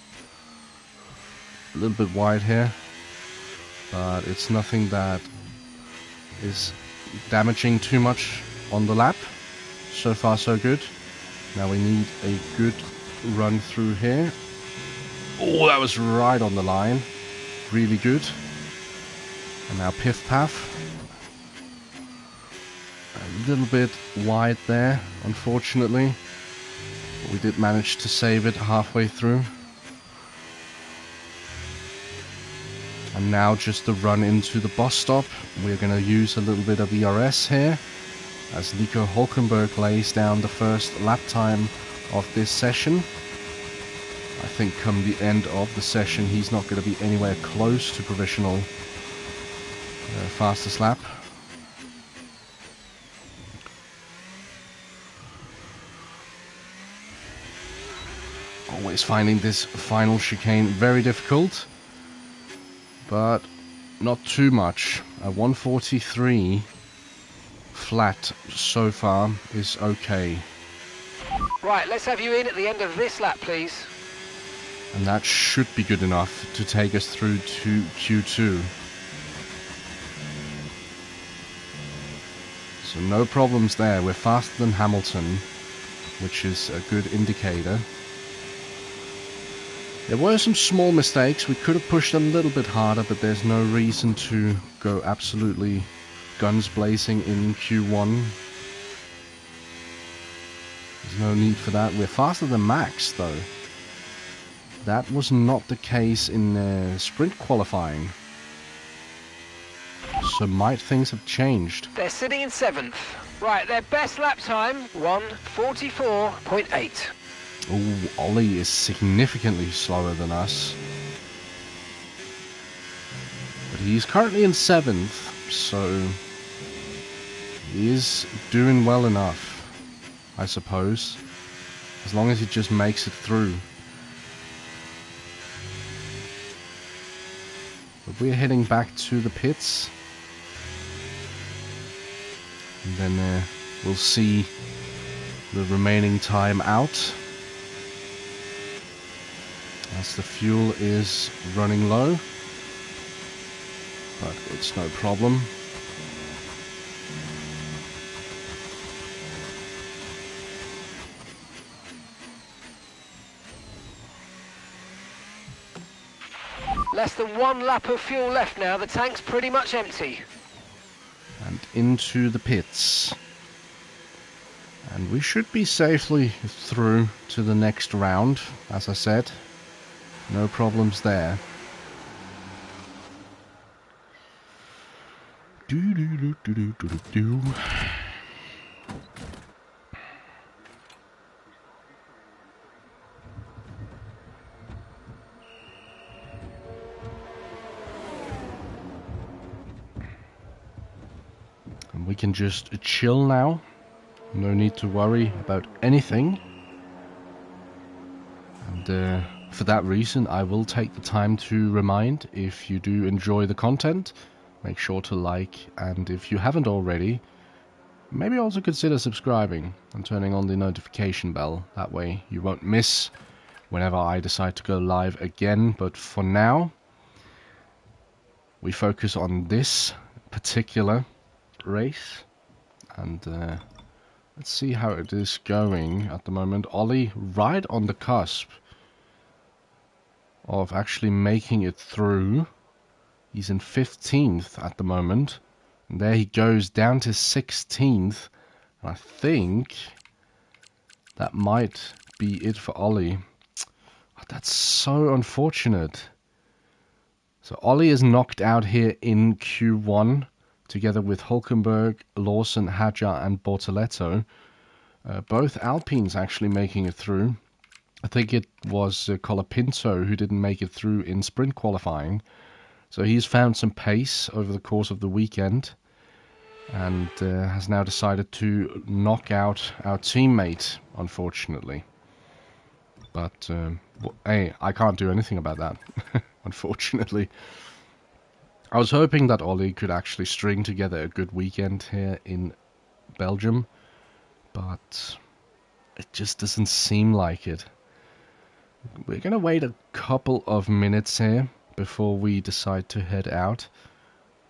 A little bit wide here, but it's nothing that is damaging too much on the lap. So far so good. Now we need a good run through here. Oh, that was right on the line. Really good. And now Piff Paff. A little bit wide there, unfortunately. But we did manage to save it halfway through. And now just the run into the bus stop. We're going to use a little bit of ERS here, as Nico Hulkenberg lays down the first lap time of this session. I think come the end of the session he's not going to be anywhere close to provisional fastest lap. Always finding this final chicane very difficult, but not too much. A 143 flat so far is okay. Right, let's have you in at the end of this lap, please. And that should be good enough to take us through to Q2. So no problems there. We're faster than Hamilton, which is a good indicator. There were some small mistakes. We could have pushed a little bit harder, but there's no reason to go absolutely guns blazing in Q1. There's no need for that. We're faster than Max, though. That was not the case in sprint qualifying. So might things have changed? They're sitting in 7th. Right, their best lap time, 1:44.8. Oh, Ollie is significantly slower than us. But he's currently in 7th, so he is doing well enough, I suppose. As long as he just makes it through. But we're heading back to the pits. And then we'll see the remaining time out, as the fuel is running low, but it's no problem. Less than 1 lap of fuel left now. The tank's pretty much empty. And into the pits. And we should be safely through to the next round, as I said. No problems there. Do. And we can just chill now. No need to worry about anything. And for that reason, I will take the time to remind, if you do enjoy the content, make sure to like, and if you haven't already, maybe also consider subscribing and turning on the notification bell. That way you won't miss whenever I decide to go live again. But for now, we focus on this particular race, and let's see how it is going at the moment. Ollie right on the cusp of actually making it through. He's in 15th at the moment, and there he goes down to 16th. And I think that might be it for Ollie. That's so unfortunate. So Ollie is knocked out here in Q1, together with Hulkenberg, Lawson, Hadjar and Bortoleto. Both Alpines actually making it through. I think it was Colapinto who didn't make it through in sprint qualifying. So he's found some pace over the course of the weekend, and has now decided to knock out our teammate, unfortunately. But hey, I can't do anything about that, unfortunately. I was hoping that Ollie could actually string together a good weekend here in Belgium, but it just doesn't seem like it. We're going to wait a couple of minutes here before we decide to head out.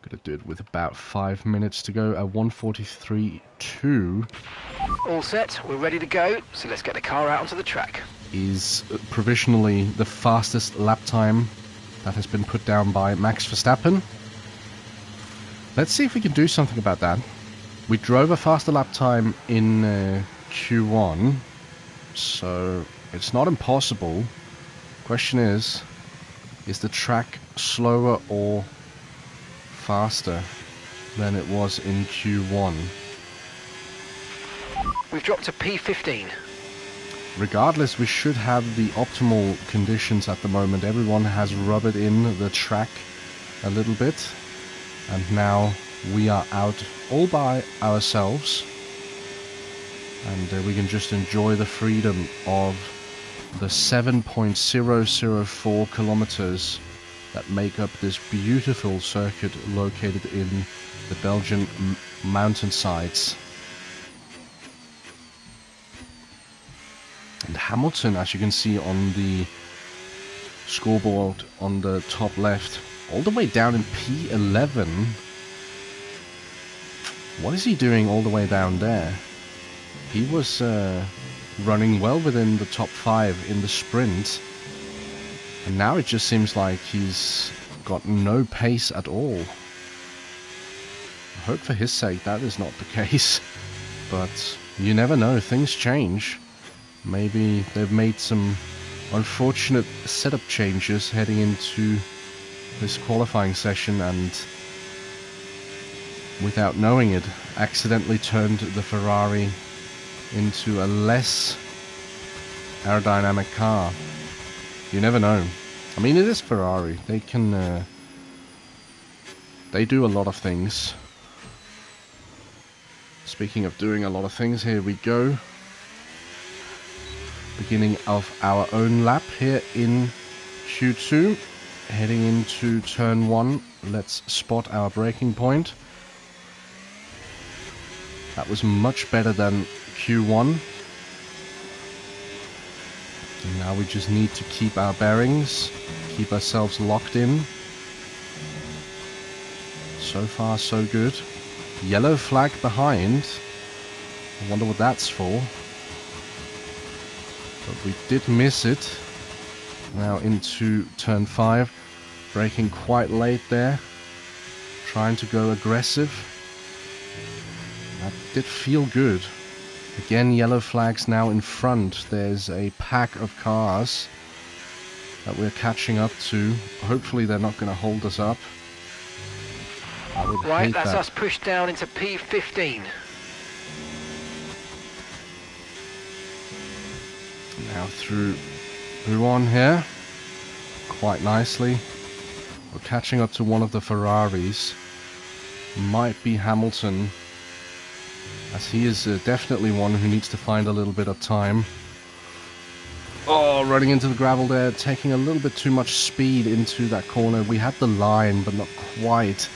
Going to do it with about 5 minutes to go at 1:43.2. All set, we're ready to go, so let's get the car out onto the track. Is provisionally the fastest lap time that has been put down by Max Verstappen. Let's see if we can do something about that. We drove a faster lap time in Q1, so it's not impossible. Question is the track slower or faster than it was in Q1? We've dropped to P15. Regardless, we should have the optimal conditions at the moment. Everyone has rubbered in the track a little bit, and now we are out all by ourselves, and we can just enjoy the freedom of the 7.004 kilometers that make up this beautiful circuit located in the Belgian mountainsides. And Hamilton, as you can see on the scoreboard on the top left, all the way down in P11. What is he doing all the way down there? He was running well within the top 5 in the sprint, and now it just seems like he's got no pace at all. I hope for his sake that is not the case, but you never know, things change. Maybe they've made some unfortunate setup changes heading into this qualifying session, and without knowing it, accidentally turned the Ferrari into a less aerodynamic car. You never know. I mean, it is Ferrari. They can they do a lot of things. Speaking of doing a lot of things, here we go. Beginning of our own lap here in Q2, heading into turn 1. Let's spot our braking point. That was much better than Q1. And now we just need to keep our bearings, keep ourselves locked in. So far so good. Yellow flag behind. I wonder what that's for. But we did miss it. Now into turn 5. Braking quite late there. Trying to go aggressive. That did feel good. Again, yellow flags now in front. There's a pack of cars that we're catching up to. Hopefully they're not going to hold us up. I would Right, hate that's that. us pushed down into P15. Now through Rouen here, quite nicely. We're catching up to one of the Ferraris. Might be Hamilton, as he is definitely one who needs to find a little bit of time. Oh, running into the gravel there, taking a little bit too much speed into that corner. We had the line, but not quite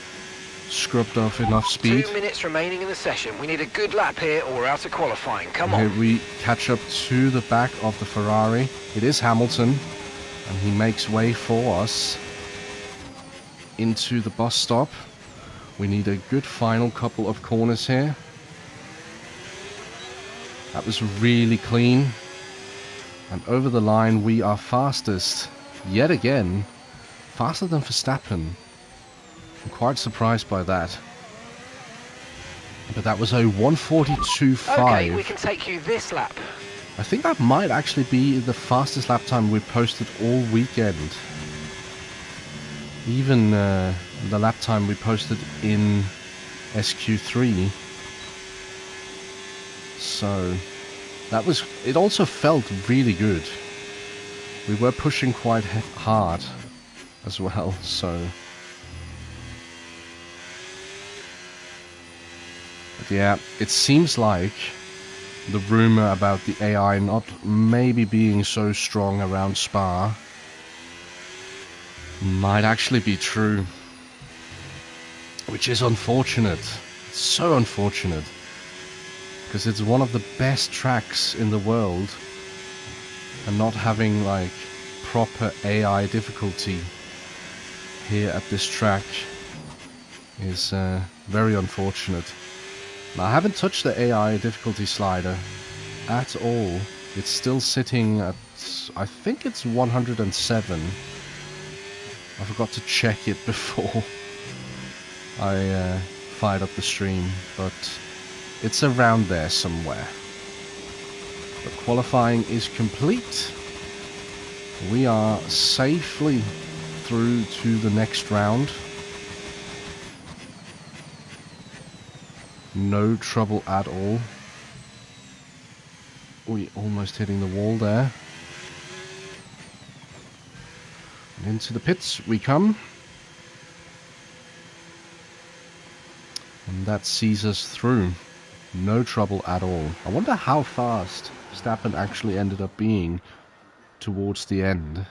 scrubbed off enough speed. 2 minutes remaining in the session. We need a good lap here or we're out of qualifying. Come on. Here we catch up to the back of the Ferrari. It is Hamilton, and he makes way for us into the bus stop. We need a good final couple of corners here. That was really clean. And over the line we are fastest, yet again, faster than Verstappen. I'm quite surprised by that. But that was a 1:42.5. Okay, we can take you this lap. I think that might actually be the fastest lap time we've posted all weekend. Even the lap time we posted in SQ3. So that was, it also felt really good. We were pushing quite hard as well, so. But yeah, it seems like the rumor about the AI not maybe being so strong around Spa might actually be true. Which is unfortunate. It's so unfortunate. Because it's one of the best tracks in the world. and not having like proper AI difficulty here at this track is very unfortunate. Now, I haven't touched the AI difficulty slider at all. It's still sitting at, I think it's 107. I forgot to check it before I fired up the stream, but it's around there somewhere. But qualifying is complete. We are safely through to the next round. No trouble at all. We almost hitting the wall there. And into the pits we come. And that sees us through. No trouble at all. I wonder how fast Verstappen actually ended up being towards the end.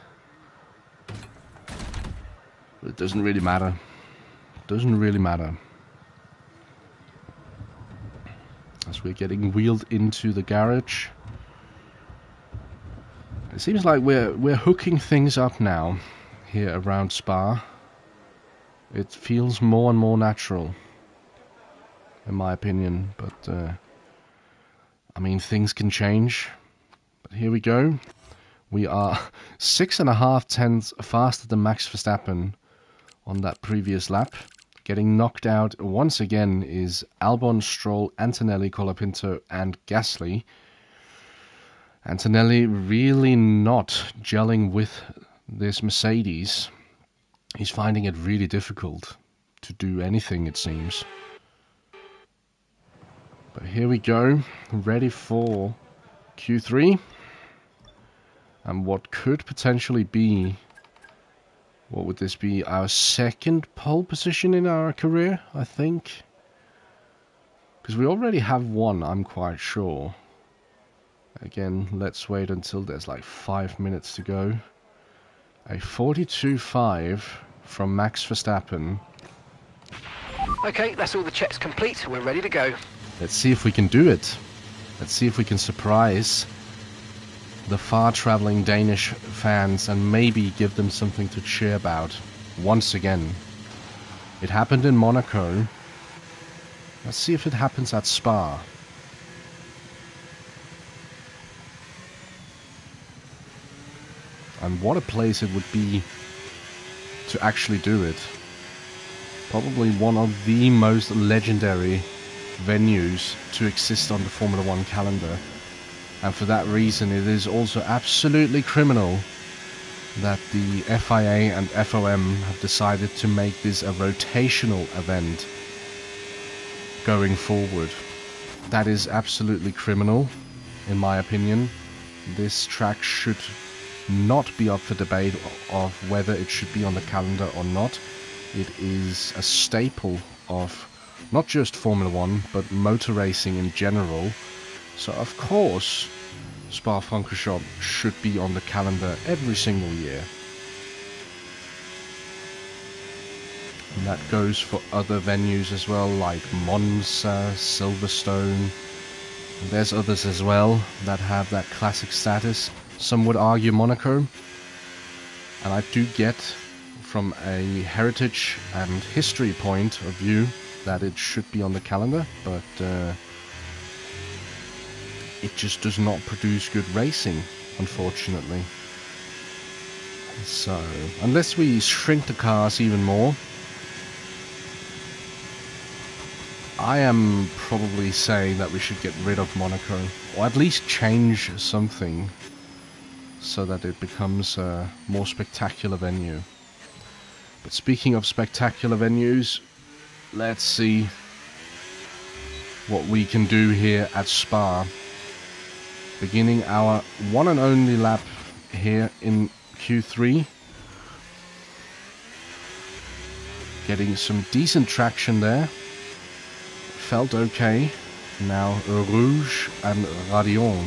But it doesn't really matter. Doesn't really matter. As we're getting wheeled into the garage. It seems like we're hooking things up now here around Spa. It feels more and more natural, in my opinion, but I mean, things can change. But here we go. We are 6.5 tenths faster than Max Verstappen on that previous lap. Getting knocked out once again is Albon, Stroll, Antonelli, Colapinto and Gasly. Antonelli really not gelling with this Mercedes. He's finding it really difficult to do anything, it seems. But here we go, ready for Q3. And what could potentially be, what would this be, our second pole position in our career, I think? Because we already have one, I'm quite sure. Again, let's wait until there's like 5 minutes to go. A 42.5 from Max Verstappen. Okay, that's all the checks complete. We're ready to go. Let's see if we can do it. Let's see if we can surprise the far-traveling Danish fans and maybe give them something to cheer about once again. It happened in Monaco. Let's see if it happens at Spa. And what a place it would be to actually do it. Probably one of the most legendary venues to exist on the Formula One calendar. And for that reason, it is also absolutely criminal that the FIA and FOM have decided to make this a rotational event going forward. That is absolutely criminal, in my opinion. This track should not be up for debate of whether it should be on the calendar or not. It is a staple of not just Formula One, but motor racing in general. So of course, Spa-Francorchamps should be on the calendar every single year. And that goes for other venues as well, like Monza, Silverstone. And there's others as well that have that classic status. Some would argue Monaco. And I do get from a heritage and history point of view that it should be on the calendar, but it just does not produce good racing, unfortunately. So, unless we shrink the cars even more, I am probably saying that we should get rid of Monaco, or at least change something so that it becomes a more spectacular venue. But speaking of spectacular venues, let's see what we can do here at Spa. Beginning our one and only lap here in Q3. Getting some decent traction there. Felt okay. Now Rouge and Radion.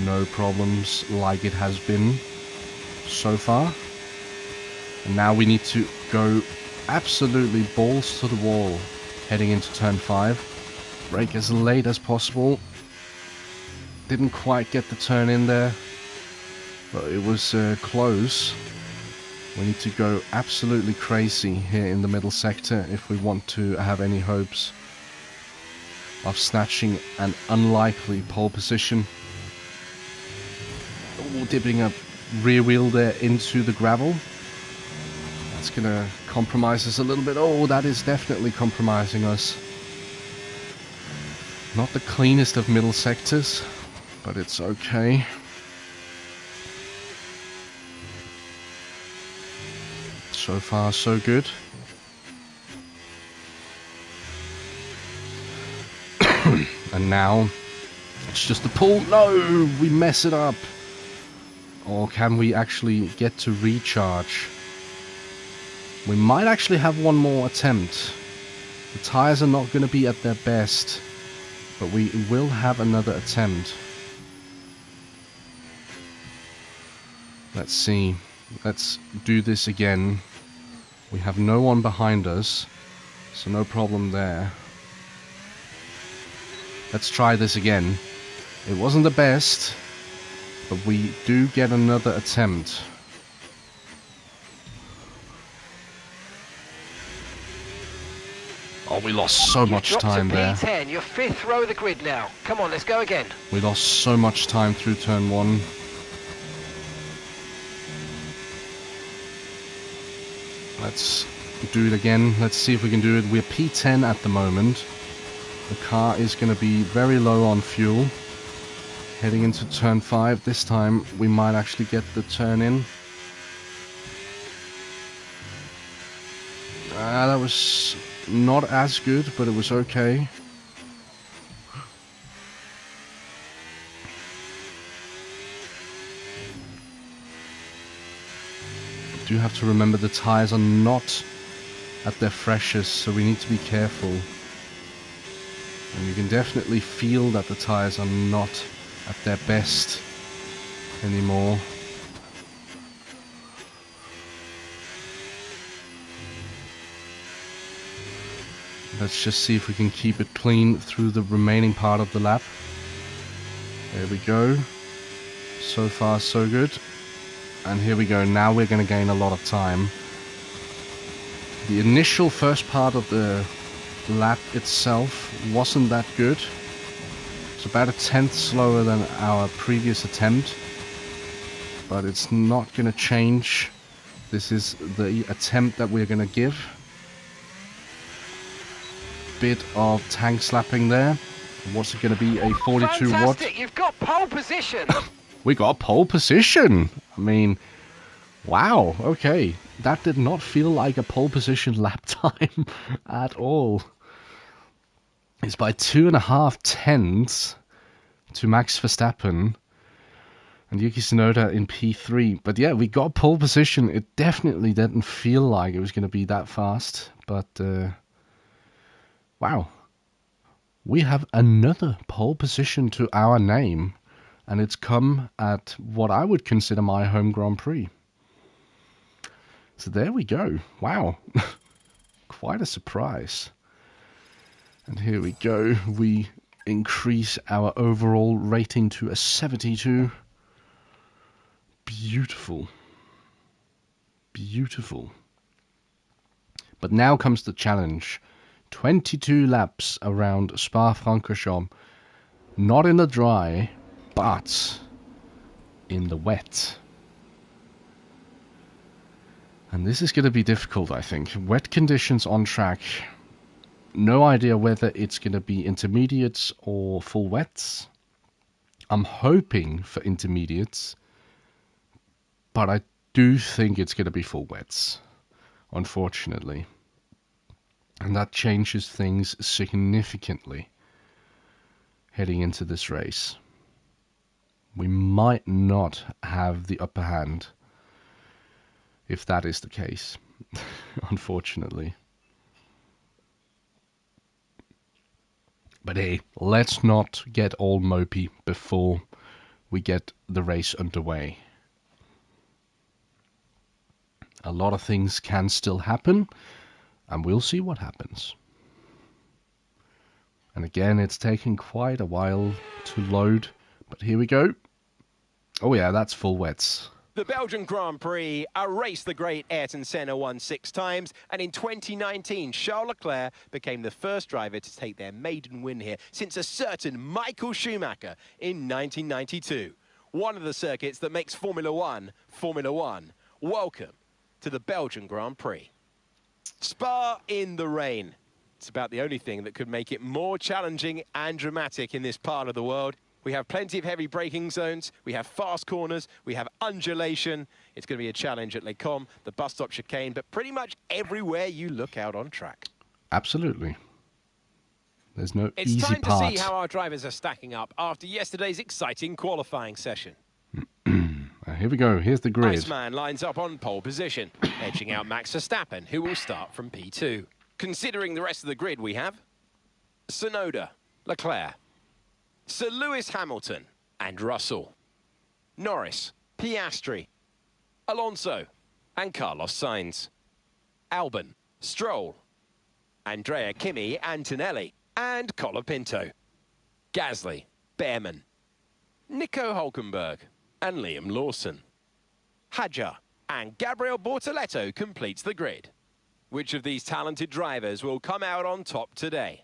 No problems like it has been so far. And now we need to go absolutely balls to the wall heading into turn 5. Brake as late as possible. Didn't quite get the turn in there, but it was close. We need to go absolutely crazy here in the middle sector if we want to have any hopes of snatching an unlikely pole position. Ooh, dipping a rear wheel there into the gravel. That's going to compromise us a little bit. Oh, that is definitely compromising us. Not the cleanest of middle sectors, but it's okay. So far, so good. And now, it's just a pull. No, we mess it up. Or can we actually get to recharge? We might actually have one more attempt. The tires are not going to be at their best, but we will have another attempt. Let's see. Let's do this again. We have no one behind us, so no problem there. Let's try this again. It wasn't the best, but we do get another attempt. Oh, we lost so much time there. P10, your 5th row of the grid now. Come on, let's go again. We lost so much time through turn 1. Let's do it again. Let's see if we can do it. We're P10 at the moment. The car is going to be very low on fuel. Heading into turn 5. This time we might actually get the turn in. That was not as good, but it was okay. Do have to remember the tires are not at their freshest, so we need to be careful. And you can definitely feel that the tires are not at their best anymore. Let's just see if we can keep it clean through the remaining part of the lap. There we go. So far, so good. And here we go. Now we're going to gain a lot of time. The initial first part of the lap itself wasn't that good. It's about a 10th slower than our previous attempt. But it's not going to change. This is the attempt that we're going to give. Bit of tank slapping there. What's it going to be? A 42 watt? Fantastic, you've got pole position. We got pole position. I mean, wow. Okay, that did not feel like a pole position lap time at all. It's by 2.5 tenths to Max Verstappen and Yuki Tsunoda in P3. But yeah, we got pole position. It definitely didn't feel like it was going to be that fast. But wow, we have another pole position to our name. And it's come at what I would consider my home Grand Prix. So there we go. Wow. Quite a surprise. And here we go. We increase our overall rating to a 72. Beautiful. Beautiful. But now comes the challenge. 22 laps around Spa-Francorchamps. Not in the dry, but in the wet. And this is going to be difficult, I think. Wet conditions on track. No idea whether it's going to be intermediates or full wets. I'm hoping for intermediates, but I do think it's going to be full wets, unfortunately. And that changes things significantly heading into this race. We might not have the upper hand if that is the case, unfortunately. But hey, let's not get all mopey before we get the race underway. A lot of things can still happen, and we'll see what happens. And again, it's taken quite a while to load, But here we go. Oh yeah, that's full wets. The Belgian Grand Prix, a race the great Ayrton Senna won 6 times, and in 2019, Charles Leclerc became the first driver to take their maiden win here since a certain Michael Schumacher in 1992. One of the circuits that makes Formula One, Formula One. Welcome to the Belgian Grand Prix. Spa in the rain. It's about the only thing that could make it more challenging and dramatic in this part of the world. We have plenty of heavy braking zones, we have fast corners, we have undulation. It's going to be a challenge at Les Combes, the bus stop chicane, but pretty much everywhere you look out on track. Absolutely. There's no It's easy time part. to see how our drivers are stacking up after yesterday's exciting qualifying session. Here we go. Here's the grid. Iceman lines up on pole position, edging out Max Verstappen, who will start from P2. Considering the rest of the grid, we have Tsunoda, Leclerc, Sir Lewis Hamilton and Russell, Norris, Piastri, Alonso and Carlos Sainz, Albon, Stroll, Andrea Kimi, Antonelli and Colapinto, Gasly, Behrman, Nico Hülkenberg and Liam Lawson. Hadjar and Gabriel Bortoleto completes the grid. Which of these talented drivers will come out on top today?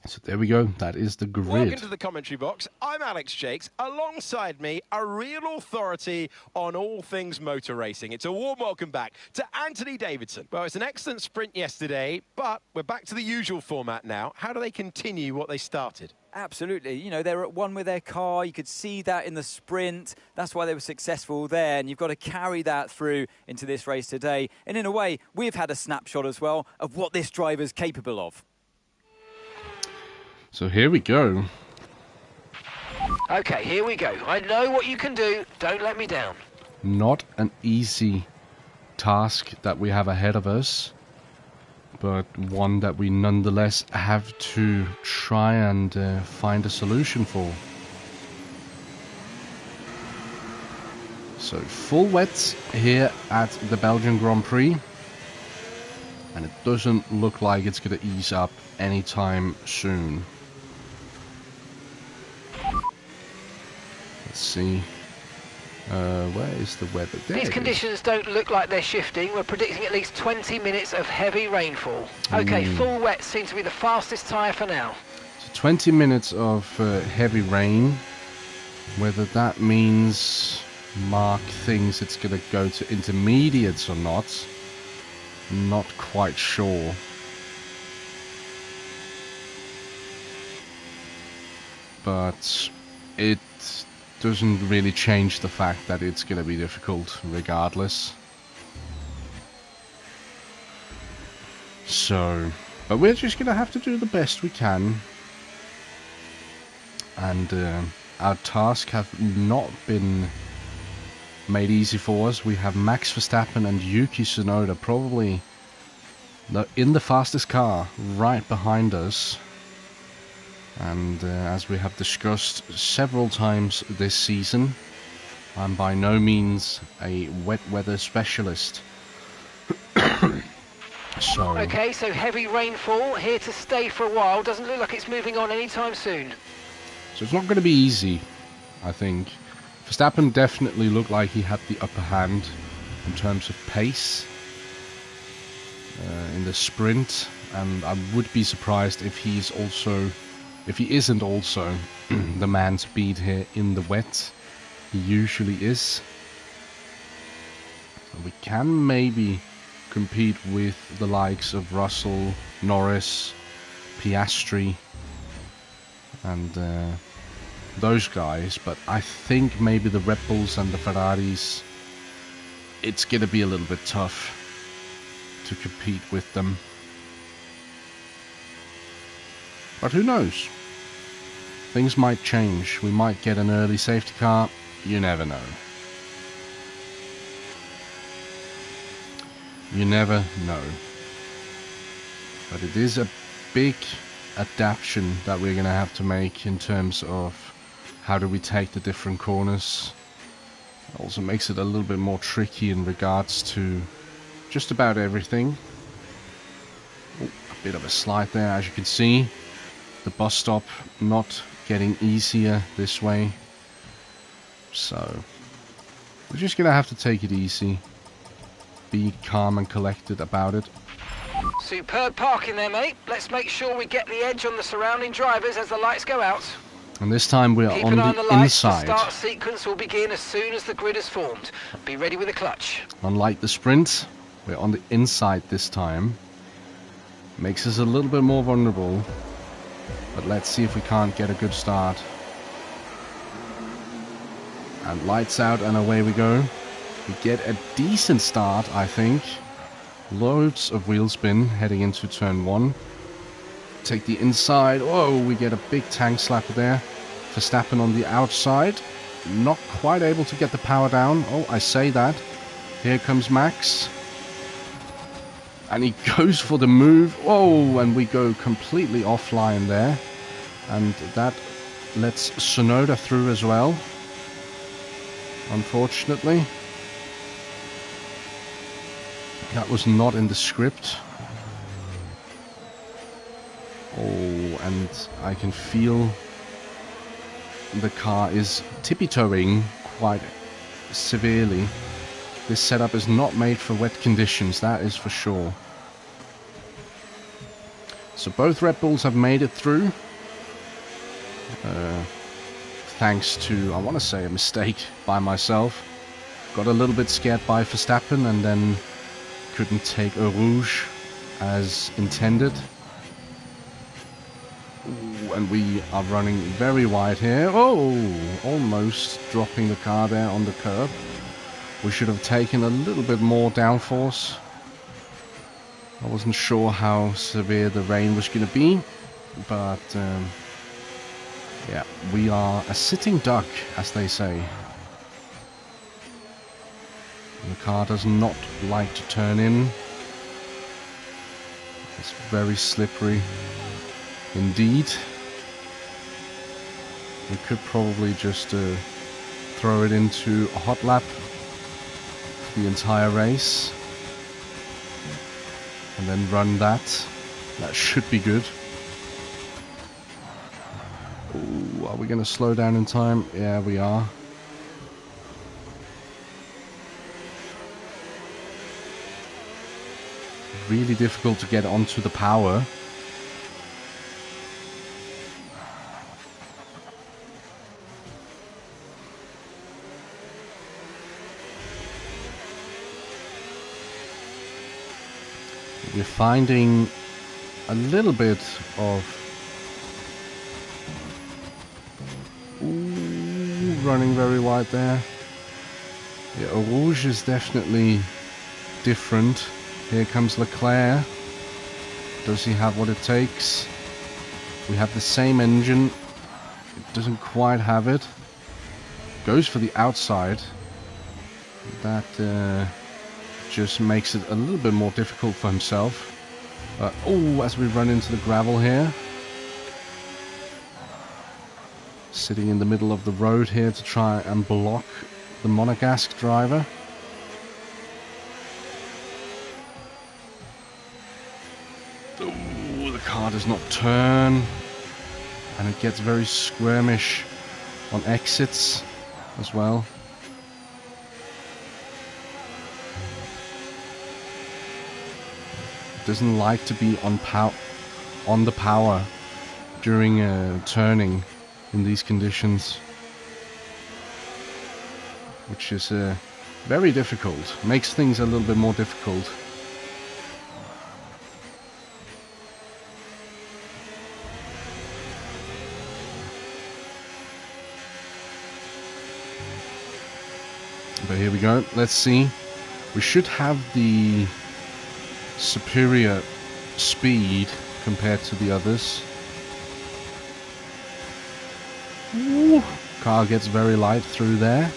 So there we go. That is the grid. Welcome to the commentary box. I'm Alex Jakes. Alongside me, a real authority on all things motor racing. It's a warm welcome back to Anthony Davidson. Well, it's an excellent sprint yesterday, but we're back to the usual format now. How do they continue what they started? Absolutely. You know, they're at one with their car. You could see that in the sprint. That's why they were successful there. And you've got to carry that through into this race today. And in a way, we've had a snapshot as well of what this driver's capable of. So here we go. Okay, here we go. I know what you can do. Don't let me down. Not an easy task that we have ahead of us, but one that we nonetheless have to try and find a solution for. So full wets here at the Belgian Grand Prix, and it doesn't look like it's going to ease up anytime soon. Let's see. Where is the weather? There These it is. conditions don't look like they're shifting. We're predicting at least 20 minutes of heavy rainfall. Okay, full wet seems to be the fastest tyre for now. So 20 minutes of heavy rain. Whether that means Mark thinks it's going to go to intermediates or not quite sure. But it doesn't really change the fact that it's going to be difficult regardless. So, but we're just going to have to do the best we can. And our tasks have not been made easy for us. We have Max Verstappen and Yuki Tsunoda probably in the fastest car right behind us. And as we have discussed several times this season, I'm by no means a wet weather specialist. Okay, so heavy rainfall here to stay for a while. Doesn't look like it's moving on anytime soon. So it's not going to be easy, I think. Verstappen definitely looked like he had the upper hand in terms of pace in the sprint, and I would be surprised if he isn't also the man to beat here in the wet. He usually is. So we can maybe compete with the likes of Russell, Norris, Piastri, and those guys, but I think maybe the Red Bulls and the Ferraris, it's going to be a little bit tough to compete with them. But who knows? Things might change. We might get an early safety car. You never know. You never know. But it is a big adaptation that we're going to have to make in terms of how do we take the different corners. It also makes it a little bit more tricky in regards to just about everything. Oh, a bit of a slide there, as you can see. The bus stop not getting easier this way. So we're just gonna have to take it easy. Be calm and collected about it. Superb parking there, mate. Let's make sure we get the edge on the surrounding drivers as the lights go out. And this time we're Keep on an eye on the the lights. The inside. start sequence will begin as soon as the grid is formed. Be ready with the clutch. Unlike the sprint, we're on the inside this time. Makes us a little bit more vulnerable. But let's see if we can't get a good start. And lights out and away we go. We get a decent start, I think. Loads of wheel spin heading into turn 1. Take the inside. Oh, we get a big tank slapper there. Verstappen on the outside. Not quite able to get the power down. Oh, I say that. Here comes Max. And he goes for the move. Oh, and we go completely offline there. And that lets Tsunoda through as well. Unfortunately. That was not in the script. Oh, and I can feel the car is tippy-toeing quite severely. This setup is not made for wet conditions, that is for sure. So both Red Bulls have made it through. Thanks to, I want to say, a mistake by myself. Got a little bit scared by Verstappen and then couldn't take Eau Rouge as intended. Ooh, and we are running very wide here. Oh, almost dropping the car there on the curb. We should have taken a little bit more downforce. I wasn't sure how severe the rain was going to be, but yeah, we are a sitting duck, as they say. The car does not like to turn in. It's very slippery indeed. We could probably just throw it into a hot lap the entire race and then run that. That should be good. Ooh, are we going to slow down in time? Yeah, we are. Really difficult to get onto the power. We're finding a little bit of running very wide there. Yeah, Eau Rouge is definitely different. Here comes Leclerc. Does he have what it takes? We have the same engine. It doesn't quite have it. Goes for the outside. That just makes it a little bit more difficult for himself. Oh, as we run into the gravel here. Sitting in the middle of the road here to try and block the Monegasque driver. Oh, the car does not turn. And it gets very squirmish on exits as well. Doesn't like to be on the power during turning in these conditions, which is very difficult. Makes things a little bit more difficult. But here we go. Let's see. We should have the superior speed compared to the others. Ooh, car gets very light through there.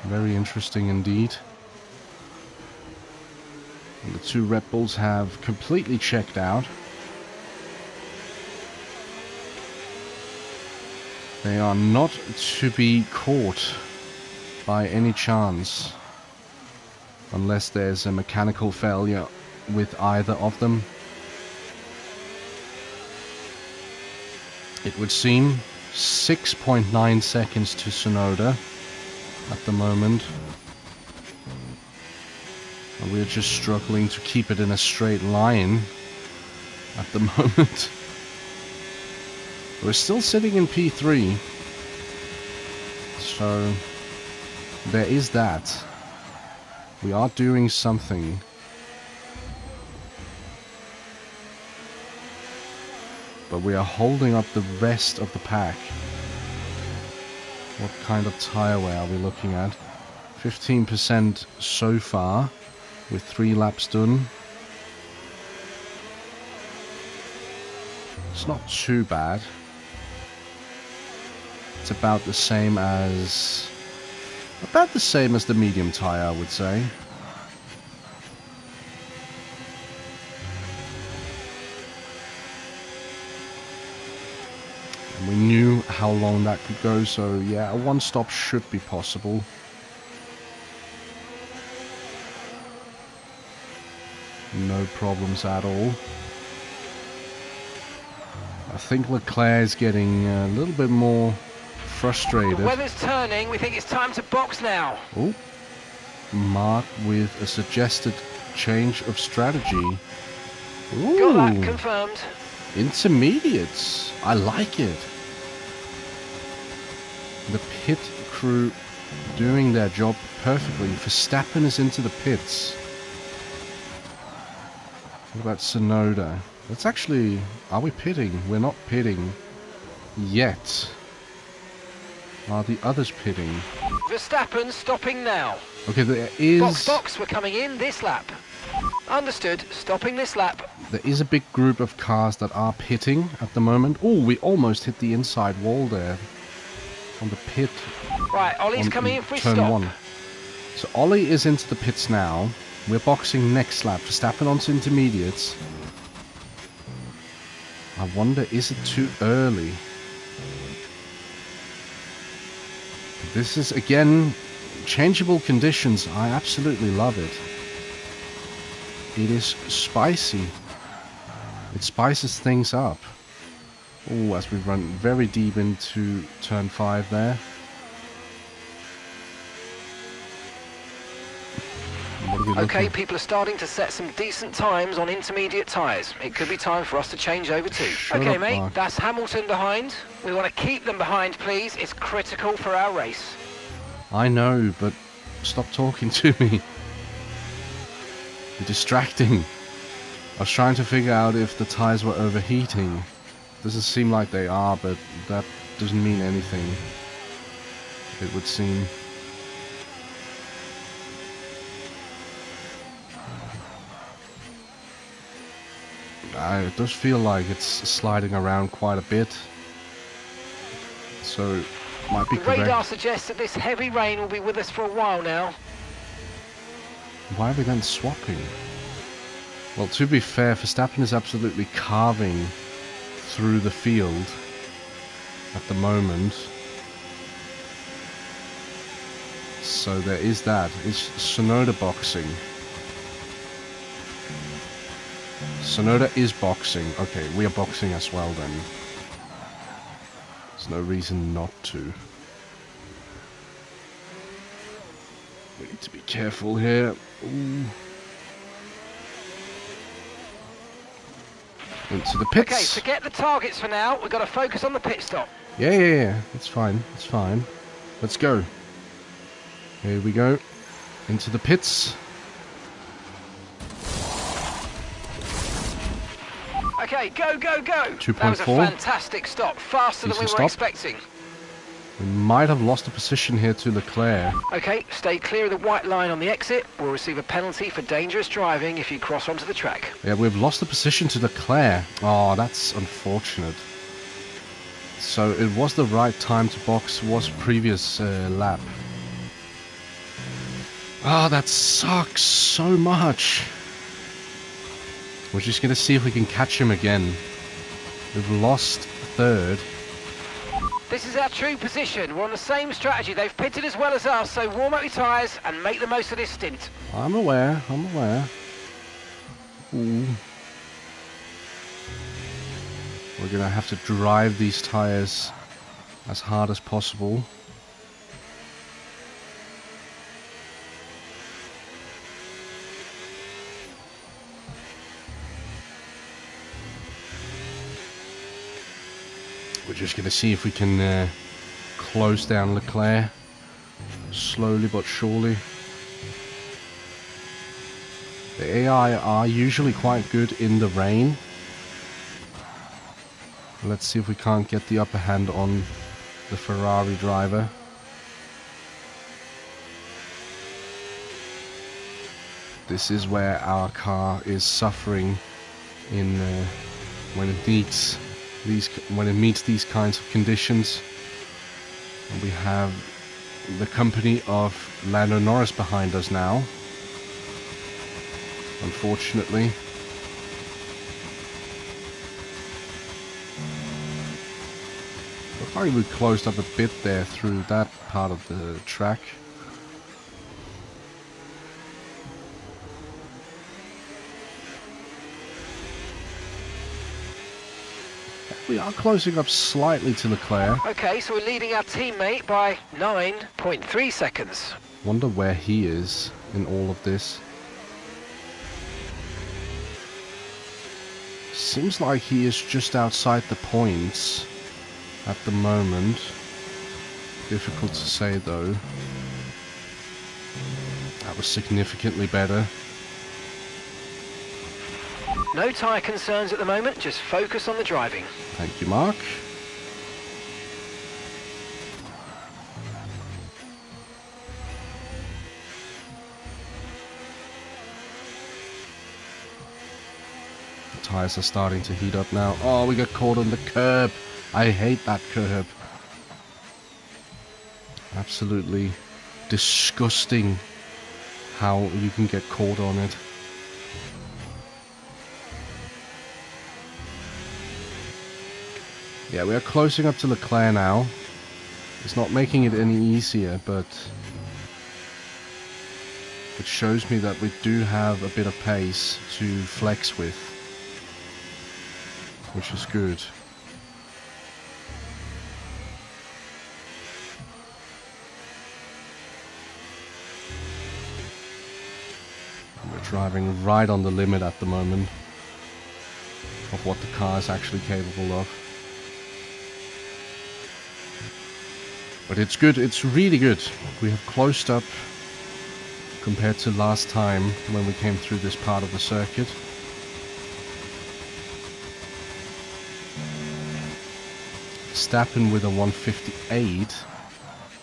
Very interesting indeed. And the two Red Bulls have completely checked out. They are not to be caught by any chance. Unless there's a mechanical failure with either of them. It would seem. 6.9 seconds to Tsunoda at the moment. And we're just struggling to keep it in a straight line at the moment. We're still sitting in P3. So there is that. We are doing something. But we are holding up the rest of the pack. What kind of tire wear are we looking at? 15% so far, with 3 laps done. It's not too bad. It's about the same as the medium tire, I would say. We knew how long that could go, so yeah, a one-stop should be possible. No problems at all. I think Leclerc is getting a little bit more frustrated. The weather's turning, we think it's time to box now. Oh, Mark with a suggested change of strategy. Ooh. Got that confirmed. Intermediates. I like it. The pit crew doing their job perfectly. Verstappen is into the pits. What about Tsunoda? That's actually... Are we pitting? We're not pitting yet. Are the others pitting? Verstappen stopping now. Okay, there is... Box, we're coming in this lap. Understood, stopping this lap. There is a big group of cars that are pitting at the moment. Oh, we almost hit the inside wall there. On the pit. Right, Ollie's coming in for his turn stop. 1. So Ollie is into the pits now. We're boxing next lap. Verstappen onto intermediates. I wonder, is it too early? This is, again, changeable conditions. I absolutely love it. It is spicy. It spices things up. Oh, as we run very deep into turn 5 there. Okay, people are starting to set some decent times on intermediate tyres. It could be time for us to change over too. Okay, up, mate, Mark. that's Hamilton behind. We want to keep them behind, please. It's critical for our race. I know, but stop talking to me. You're distracting. I was trying to figure out if the tyres were overheating. Doesn't seem like they are, but that doesn't mean anything, it would seem. It does feel like it's sliding around quite a bit, so it might be The correct. radar suggests that this heavy rain will be with us for a while now. Why are we then swapping? Well, to be fair, Verstappen is absolutely carving through the field at the moment. So there is that. It's Tsunoda boxing. Tsunoda is boxing. Okay, we are boxing as well then. There's no reason not to. We need to be careful here. Ooh. Into the pits. Okay, forget the targets for now. We've got to focus on the pit stop. Yeah. It's fine. It's fine. Let's go. Here we go. Into the pits. Okay, go, go, go. 2.4. That was a fantastic stop. Faster than we Decent were stop. expecting. We might have lost a position here to Leclerc. Okay, stay clear of the white line on the exit. We'll receive a penalty for dangerous driving if you cross onto the track. Yeah, we've lost the position to Leclerc. Oh, that's unfortunate. So it was the right time to box, was previous lap. Ah, that sucks so much. We're just going to see if we can catch him again. We've lost third. This is our true position. We're on the same strategy. They've pitted as well as us, so warm up your tyres and make the most of this stint. I'm aware. Ooh. We're going to have to drive these tyres as hard as possible. We're just going to see if we can close down Leclerc slowly but surely. The AI are usually quite good in the rain. Let's see if we can't get the upper hand on the Ferrari driver. This is where our car is suffering in when it meets these kinds of conditions. And we have the company of Lando Norris behind us now, unfortunately. Looks like we closed up a bit there through that part of the track. We are closing up slightly to Leclerc. Okay, so we're leading our teammate by 9.3 seconds. Wonder where he is in all of this. Seems like he is just outside the points at the moment. Difficult to say though. That was significantly better. No tyre concerns at the moment, just focus on the driving. Thank you, Mark. The tyres are starting to heat up now. Oh, we got caught on the curb. I hate that curb. Absolutely disgusting how you can get caught on it. Yeah, we are closing up to Leclerc now. It's not making it any easier, but it shows me that we do have a bit of pace to flex with, which is good. We're driving right on the limit at the moment of what the car is actually capable of. But it's good, it's really good. We have closed up compared to last time when we came through this part of the circuit. Verstappen with a 158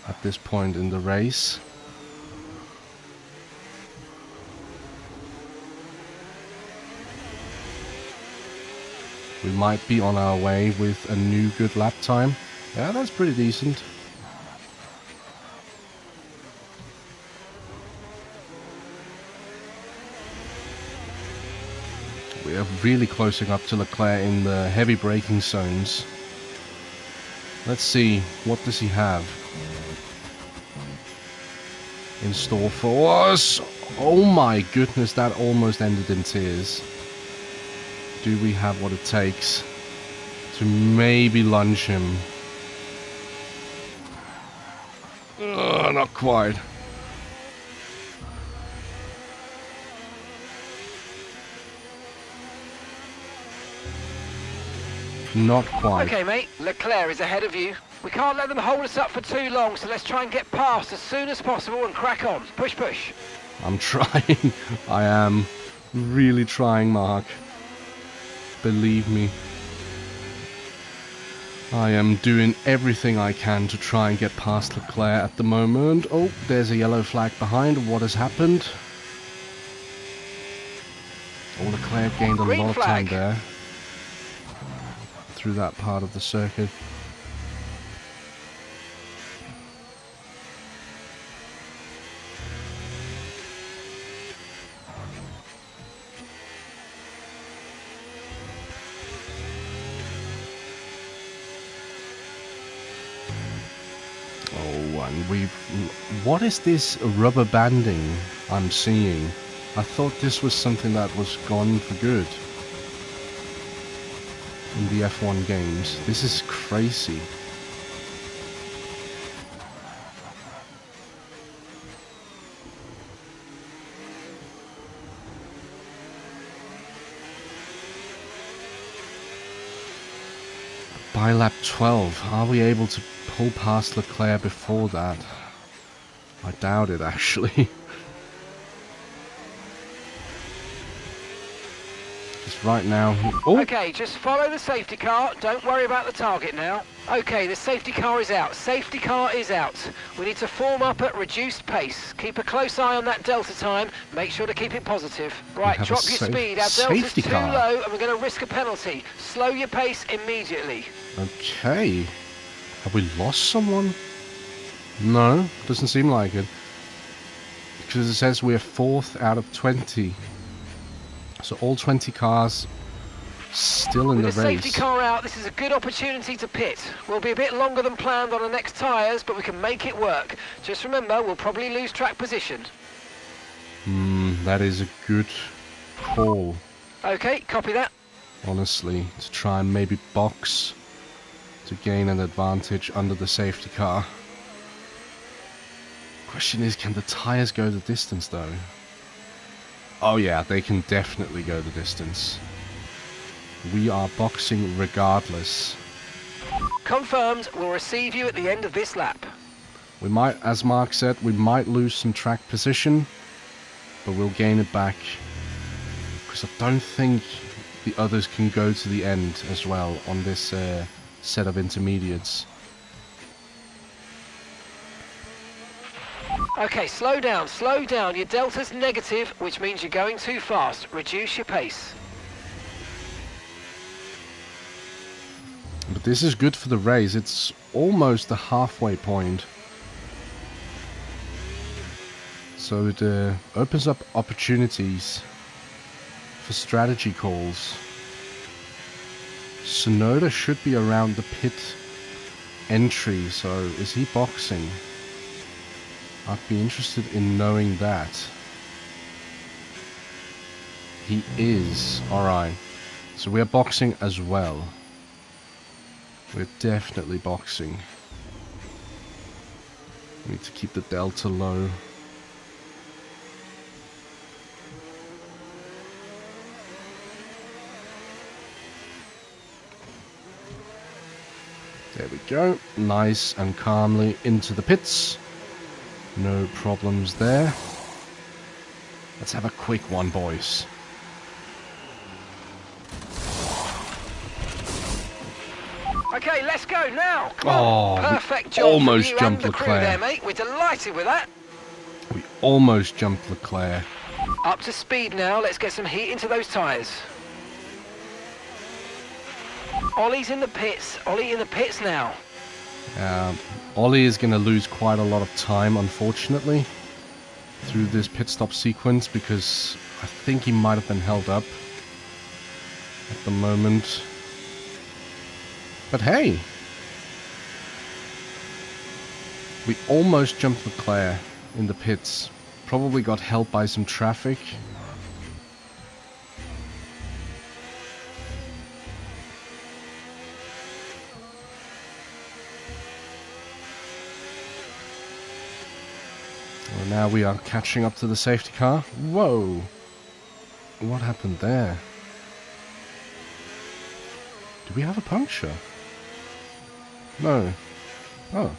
at this point in the race. We might be on our way with a new good lap time. Yeah, that's pretty decent. We are really closing up to Leclerc in the heavy braking zones. Let's see, what does he have in store for us? Oh my goodness, that almost ended in tears. Do we have what it takes to maybe lunge him? Not quite. Not quite. Okay, mate, Leclerc is ahead of you. We can't let them hold us up for too long, so let's try and get past as soon as possible and crack on. Push, push. I'm trying. I am really trying, Mark. Believe me. I am doing everything I can to try and get past Leclerc at the moment. Oh, there's a yellow flag behind. What has happened? Oh, Leclerc gained a lot of time there through that part of the circuit. What is this rubber banding I'm seeing? I thought this was something that was gone for good in the F1 games. This is crazy. by lap 12. Are we able to pull past Leclerc before that? I doubt it, actually. Just right now... Oh! Okay, just follow the safety car. Don't worry about the target now. Okay, the safety car is out. Safety car is out. We need to form up at reduced pace. Keep a close eye on that delta time. Make sure to keep it positive. Right, have drop a your speed. Our delta's safety too car. low and we're going to risk a penalty. Slow your pace immediately. Okay. Have we lost someone? No, doesn't seem like it. Because it says we're 4th out of 20. So all 20 cars still in With the the race. safety car out, this is a good opportunity to pit. We'll be a bit longer than planned on the next tyres, but we can make it work. Just remember, we'll probably lose track position. That is a good call, Okay, copy that. honestly, to try and maybe box to gain an advantage under the safety car. Question is, can the tyres go the distance though? Oh yeah, they can definitely go the distance. We are boxing regardless. Confirmed, we'll receive you at the end of this lap. We might, as Mark said, we might lose some track position, but we'll gain it back. Because I don't think the others can go to the end as well on this set of intermediates. Okay, slow down, slow down. Your delta's negative, which means you're going too fast. Reduce your pace. But this is good for the race. It's almost the halfway point. So it opens up opportunities for strategy calls. Tsunoda should be around the pit entry, so is he boxing? I'd be interested in knowing that. He is. Alright. So we are boxing as well. We're definitely boxing. We need to keep the delta low. There we go. Nice and calmly into the pits. No problems there. Let's have a quick one, boys. Okay, let's go now. Come on. Oh, Perfect we job almost from you jumped and the crew Leclerc. there, mate. We're delighted with that. We almost jumped Leclerc. Up to speed now. Let's get some heat into those tyres. Ollie's in the pits. Ollie in the pits now. Ollie is going to lose quite a lot of time, unfortunately, through this pit stop sequence, because I think he might have been held up at the moment. But hey, we almost jumped Leclerc in the pits. Probably got helped by some traffic. Well, now we are catching up to the safety car. Whoa! What happened there? Do we have a puncture? No. Oh.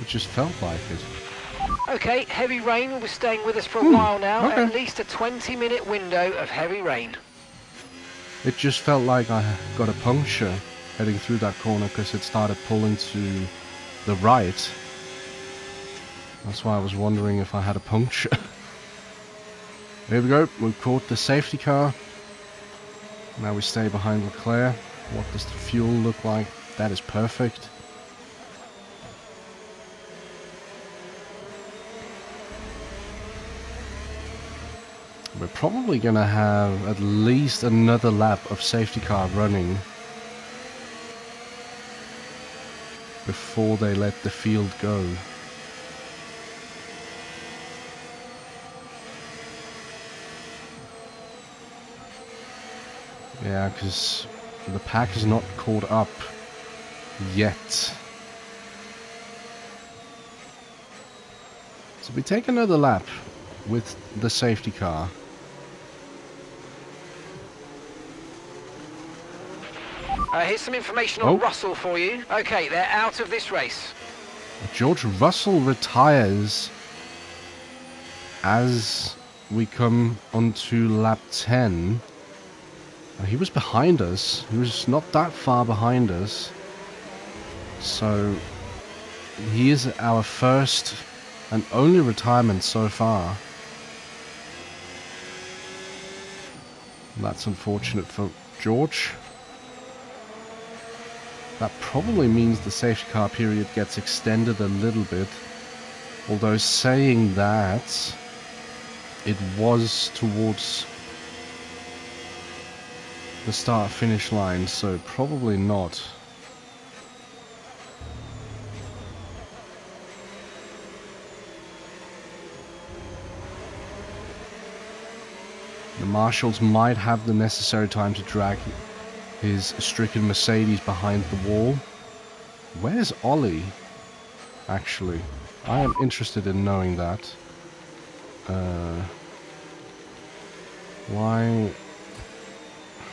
It just felt like it. Okay, heavy rain will be staying with us for a while now. Okay. At least a 20-minute window of heavy rain. It just felt like I got a puncture heading through that corner because it started pulling to the right. That's why I was wondering if I had a puncture. Here we go. We caught the safety car. Now we stay behind Leclerc. What does the fuel look like? That is perfect. We're probably going to have at least another lap of safety car running before they let the field go. Yeah, because the pack is not caught up yet. So we take another lap with the safety car. Here's some information on Russell for you. Okay, they're out of this race. George Russell retires as we come onto lap 10. He was behind us. He was not that far behind us. So he is our first and only retirement so far. That's unfortunate for George. That probably means the safety car period gets extended a little bit. Although saying that, it was towards the start-finish line, so probably not. The marshals might have the necessary time to drag his stricken Mercedes behind the wall. Where's Ollie? Actually, I am interested in knowing that. Why?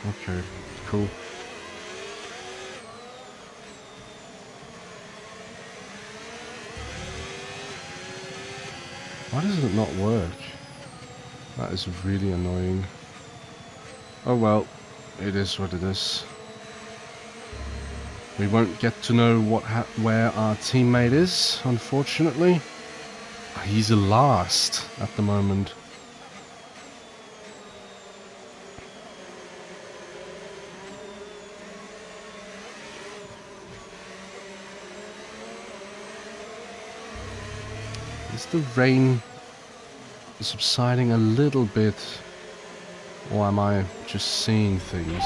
Okay, cool. Why does it not work? That is really annoying. Oh well, it is what it is. We won't get to know where our teammate is, unfortunately. He's last at the moment. Is the rain subsiding a little bit, or am I just seeing things?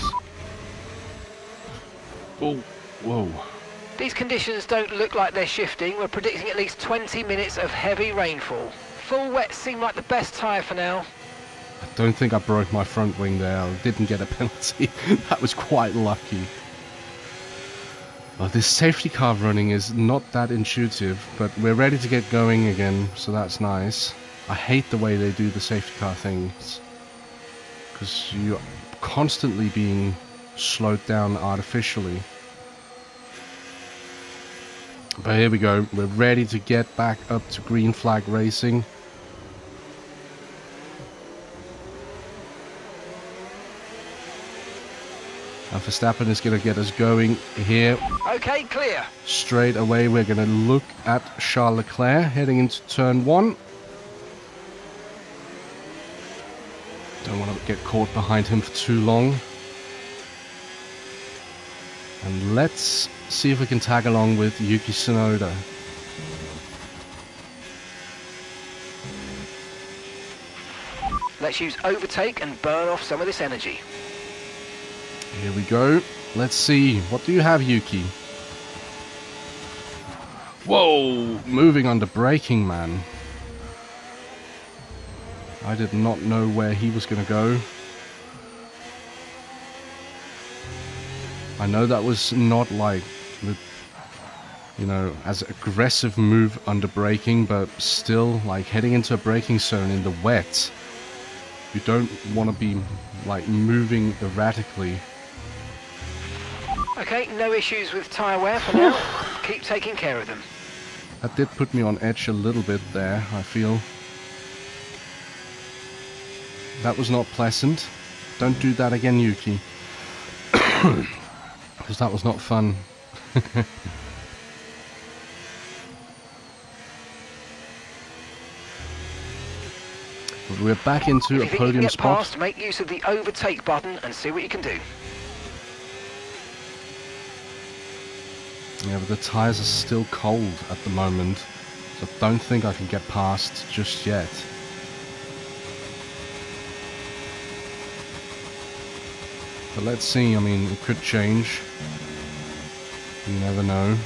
Oh, whoa. These conditions don't look like they're shifting. We're predicting at least 20 minutes of heavy rainfall. Full wet seemed like the best tyre for now. I don't think I broke my front wing there. I didn't get a penalty. That was quite lucky. Well, this safety car running is not that intuitive, but we're ready to get going again, so that's nice. I hate the way they do the safety car things, because you're constantly being slowed down artificially. But here we go, we're ready to get back up to green flag racing. And Verstappen is going to get us going here. Okay, clear. Straight away we're going to look at Charles Leclerc heading into turn 1. Don't want to get caught behind him for too long. And let's see if we can tag along with Yuki Tsunoda. Let's use overtake and burn off some of this energy. Here we go. Let's see. What do you have, Yuki? Whoa! Moving under braking, man. I did not know where he was going to go. I know that was not like, you know, as aggressive move under braking, but still, like heading into a braking zone in the wet, you don't want to be like moving erratically. Okay, no issues with tyre wear for now. Keep taking care of them. That did put me on edge a little bit there, I feel. That was not pleasant. Don't do that again, Yuki. Because that was not fun. But we're back into a podium spot. Past, make use of the overtake button and see what you can do. Yeah, but the tyres are still cold at the moment, so I don't think I can get past just yet. But let's see, I mean, it could change. You never know.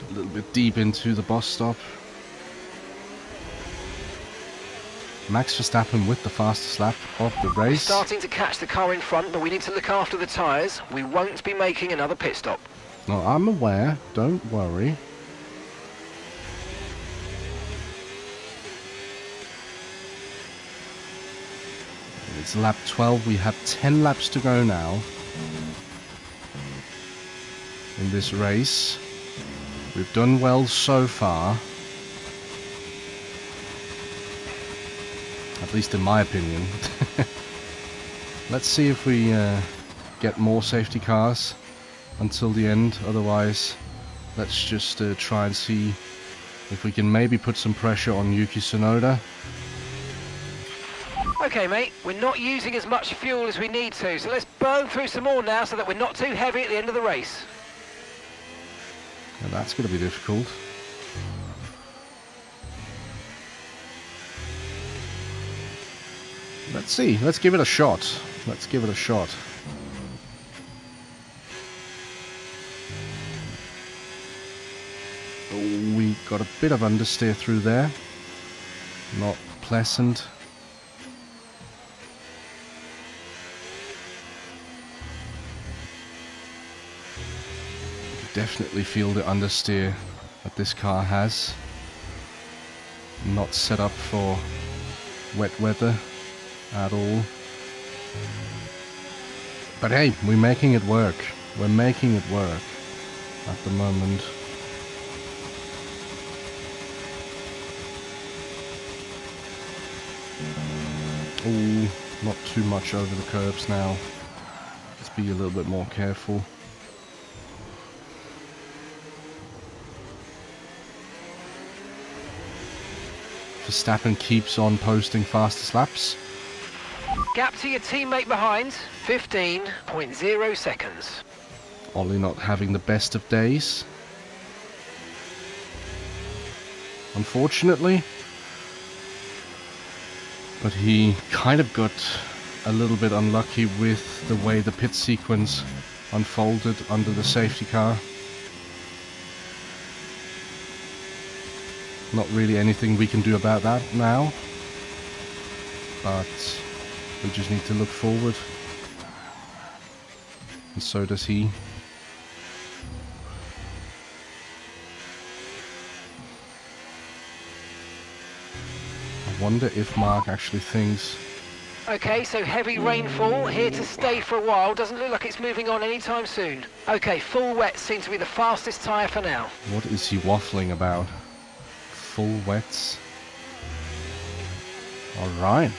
A little bit deep into the bus stop. Max Verstappen with the fastest lap of the race. Starting to catch the car in front, but we need to look after the tyres. We won't be making another pit stop. No, I'm aware. Don't worry. It's lap 12. We have 10 laps to go now in this race. We've done well so far. At least in my opinion. Let's see if we get more safety cars until the end. Otherwise, let's just try and see if we can maybe put some pressure on Yuki Tsunoda. Okay, mate, we're not using as much fuel as we need to, so let's burn through some more now so that we're not too heavy at the end of the race. And that's going to be difficult. Let's see. Let's give it a shot. Let's give it a shot. Oh, we got a bit of understeer through there. Not pleasant. Definitely feel the understeer that this car has. Not set up for wet weather at all. But hey, we're making it work. We're making it work at the moment. Oh, not too much over the curbs now. Let's be a little bit more careful. Verstappen keeps on posting fastest laps. Gap to your teammate behind, 15.0 seconds. Ollie not having the best of days, unfortunately. But he kind of got a little bit unlucky with the way the pit sequence unfolded under the safety car. Not really anything we can do about that now, but we just need to look forward, and so does he. I wonder if Mark actually thinks... Okay, so heavy rainfall, here to stay for a while. Doesn't look like it's moving on anytime soon. Okay, full wets seem to be the fastest tyre for now. What is he waffling about? Full wets? Alright.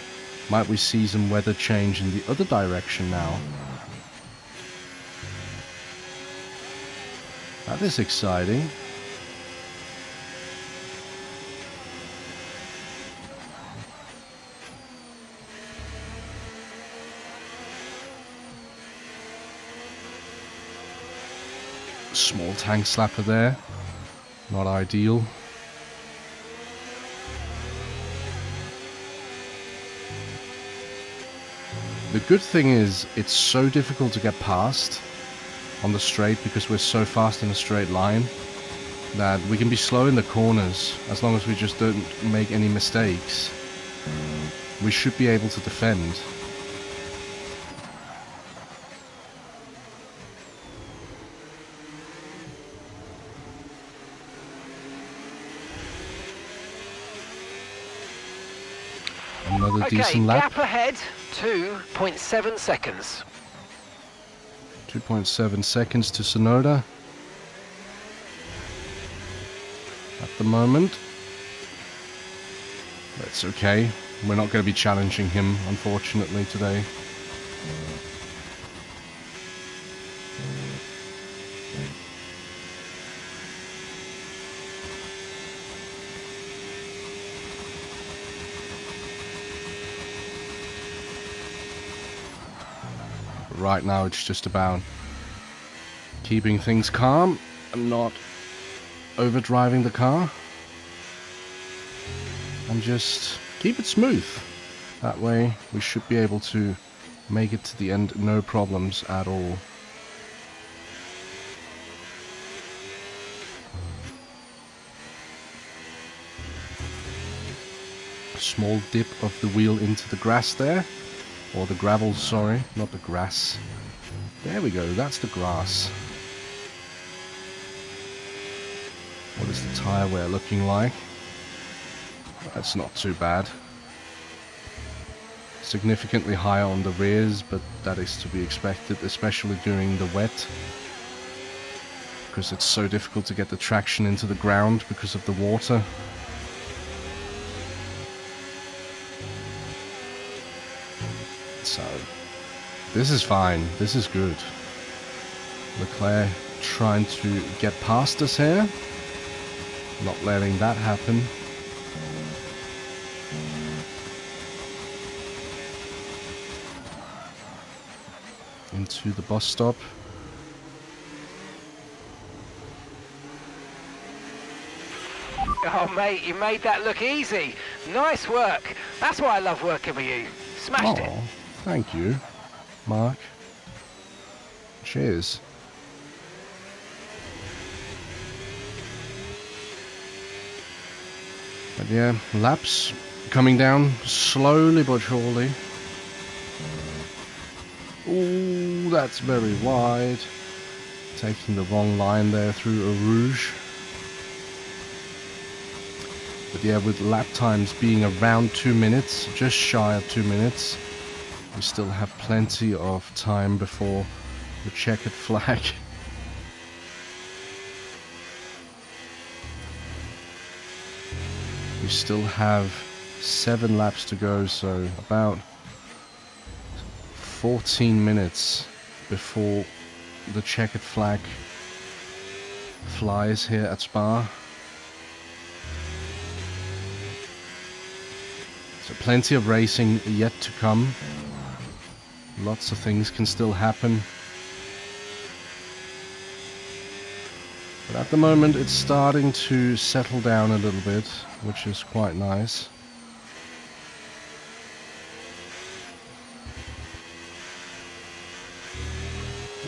Might we see some weather change in the other direction now? That is exciting. Small tank slapper there. Not ideal. The good thing is, it's so difficult to get past on the straight because we're so fast in a straight line that we can be slow in the corners as long as we just don't make any mistakes. We should be able to defend. Another decent lap. Gap ahead, 2.7 seconds. 2.7 seconds to Tsunoda at the moment. That's okay. We're not going to be challenging him, unfortunately, today. Right now it's just about keeping things calm and not overdriving the car, and just keep it smooth. That way we should be able to make it to the end, no problems at all. A small dip of the wheel into the grass there. Or the gravel, sorry, not the grass. There we go, that's the grass. What is the tyre wear looking like? That's not too bad. significantly higher on the rears, but that is to be expected, especially during the wet, because it's so difficult to get the traction into the ground because of the water. So this is fine, this is good. Leclerc trying to get past us here, not letting that happen. Into the bus stop. Oh, mate, you made that look easy. Nice work. That's why I love working with you. Smashed it. Thank you, Mark. Cheers. But yeah, laps coming down slowly but surely. Ooh, that's very wide. Taking the wrong line there through Eau Rouge. But yeah, with lap times being around 2 minutes, just shy of 2 minutes, we still have plenty of time before the checkered flag. We still have 7 laps to go, so about 14 minutes before the checkered flag flies here at Spa. So plenty of racing yet to come. Lots of things can still happen. But at the moment it's starting to settle down a little bit, which is quite nice.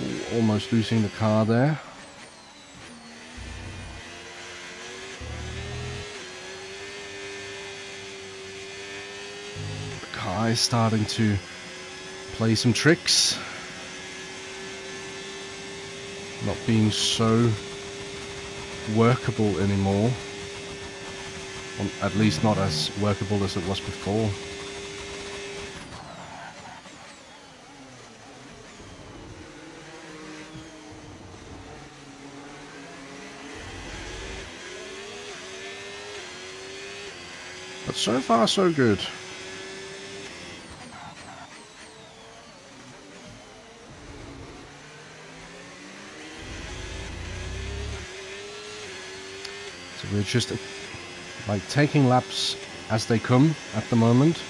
Ooh, almost losing the car there. The car is starting to play some tricks. Not being so workable anymore. At least not as workable as it was before. But so far so good. So we're just like taking laps as they come at the moment.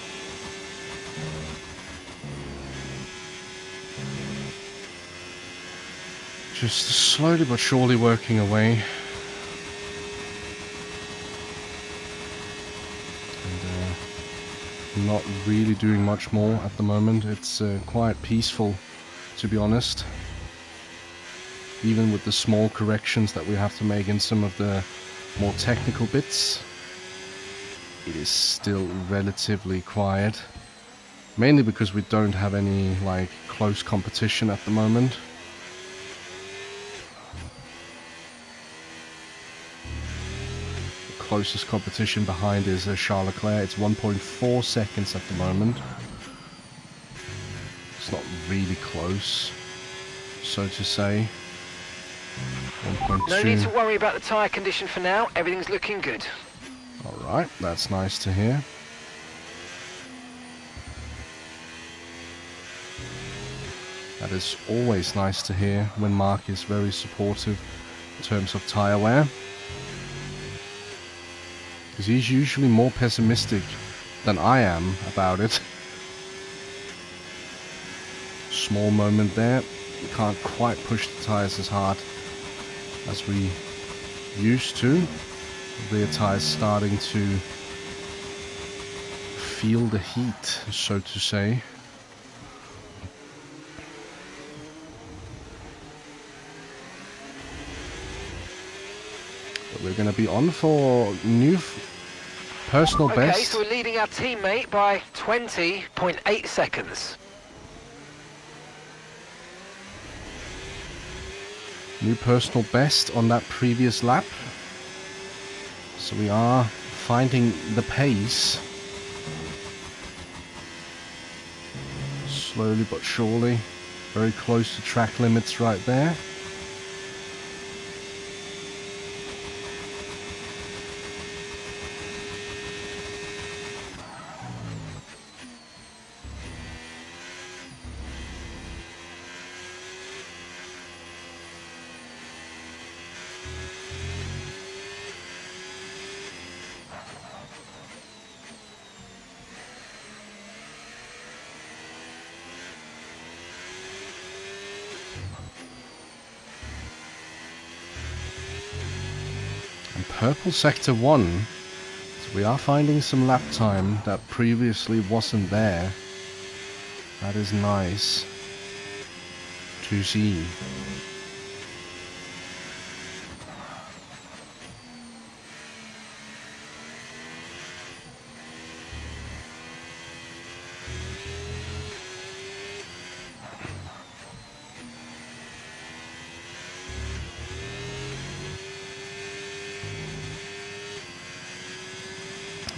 Just slowly but surely working away. And not really doing much more at the moment. It's quite peaceful, to be honest. Even with the small corrections that we have to make in some of the more technical bits, it is still relatively quiet. Mainly because we don't have any like close competition at the moment. The closest competition behind is Charles Leclerc. It's 1.4 seconds at the moment. It's not really close, so to say. 1.2. No need to worry about the tyre condition for now. Everything's looking good. Alright, that's nice to hear. That is always nice to hear when Mark is very supportive in terms of tyre wear. Because he's usually more pessimistic than I am about it. Small moment there. We can't quite push the tyres as hard as we used to. The rear tyres starting to feel the heat, so to say. But we're going to be on for new personal best. Okay, so we're leading our teammate by 20.8 seconds. New personal best on that previous lap. So we are finding the pace. Slowly but surely. Very close to track limits right there. Purple Sector 1, so we are finding some lap time that previously wasn't there. That is nice to see.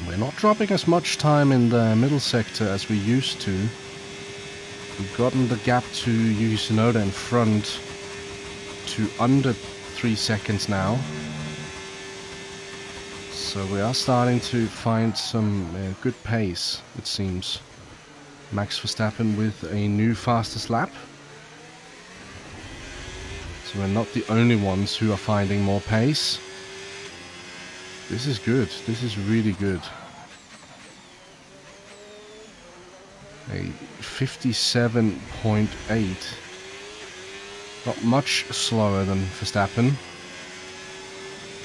We're not dropping as much time in the middle sector as we used to. We've gotten the gap to Yuki Tsunoda in front to under 3 seconds now. So we are starting to find some good pace, it seems. Max Verstappen with a new fastest lap. So we're not the only ones who are finding more pace. This is good. This is really good. A 57.8. Not much slower than Verstappen,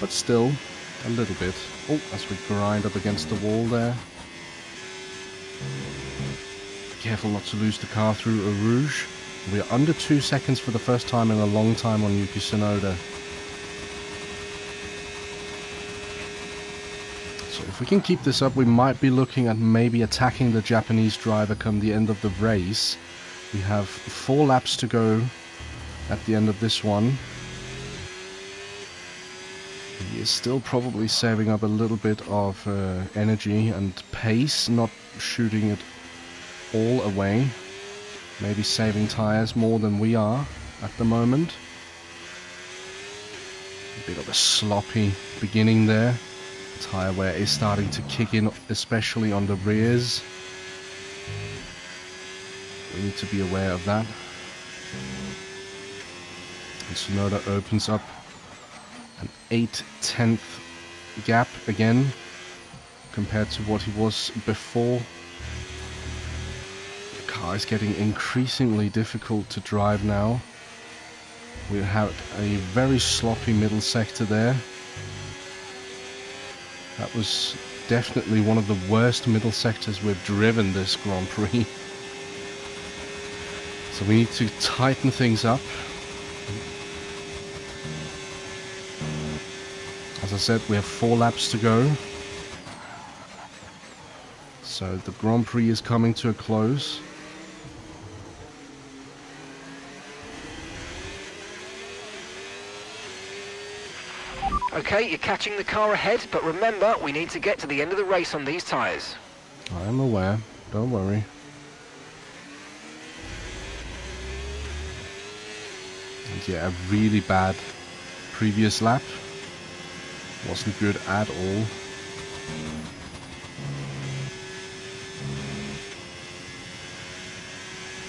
but still a little bit. Oh, as we grind up against the wall there. Careful not to lose the car through a Rouge. We are under 2 seconds for the first time in a long time on Yuki Tsunoda. So if we can keep this up, we might be looking at maybe attacking the Japanese driver come the end of the race. We have 4 laps to go at the end of this one. He is still probably saving up a little bit of energy and pace, not shooting it all away. Maybe saving tires more than we are at the moment. A bit of a sloppy beginning there. Tire wear is starting to kick in, especially on the rears. We need to be aware of that. And Tsunoda opens up an 8/10 gap again compared to what he was before. The car is getting increasingly difficult to drive now. We have a very sloppy middle sector there. That was definitely one of the worst middle sectors we've driven this Grand Prix. So we need to tighten things up. As I said, we have 4 laps to go. So the Grand Prix is coming to a close. Okay, you're catching the car ahead, but remember, we need to get to the end of the race on these tyres. I am aware, don't worry. And yeah, a really bad previous lap. Wasn't good at all.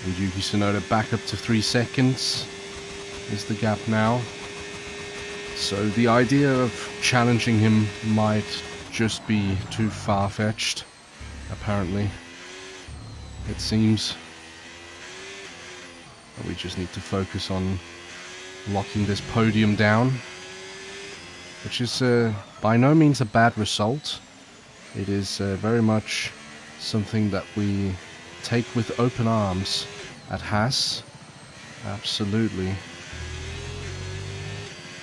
And Yuki Tsunoda back up to 3 seconds is the gap now. So the idea of challenging him might just be too far-fetched, apparently. It seems. But we just need to focus on locking this podium down, which is by no means a bad result. It is very much something that we take with open arms at Haas. Absolutely.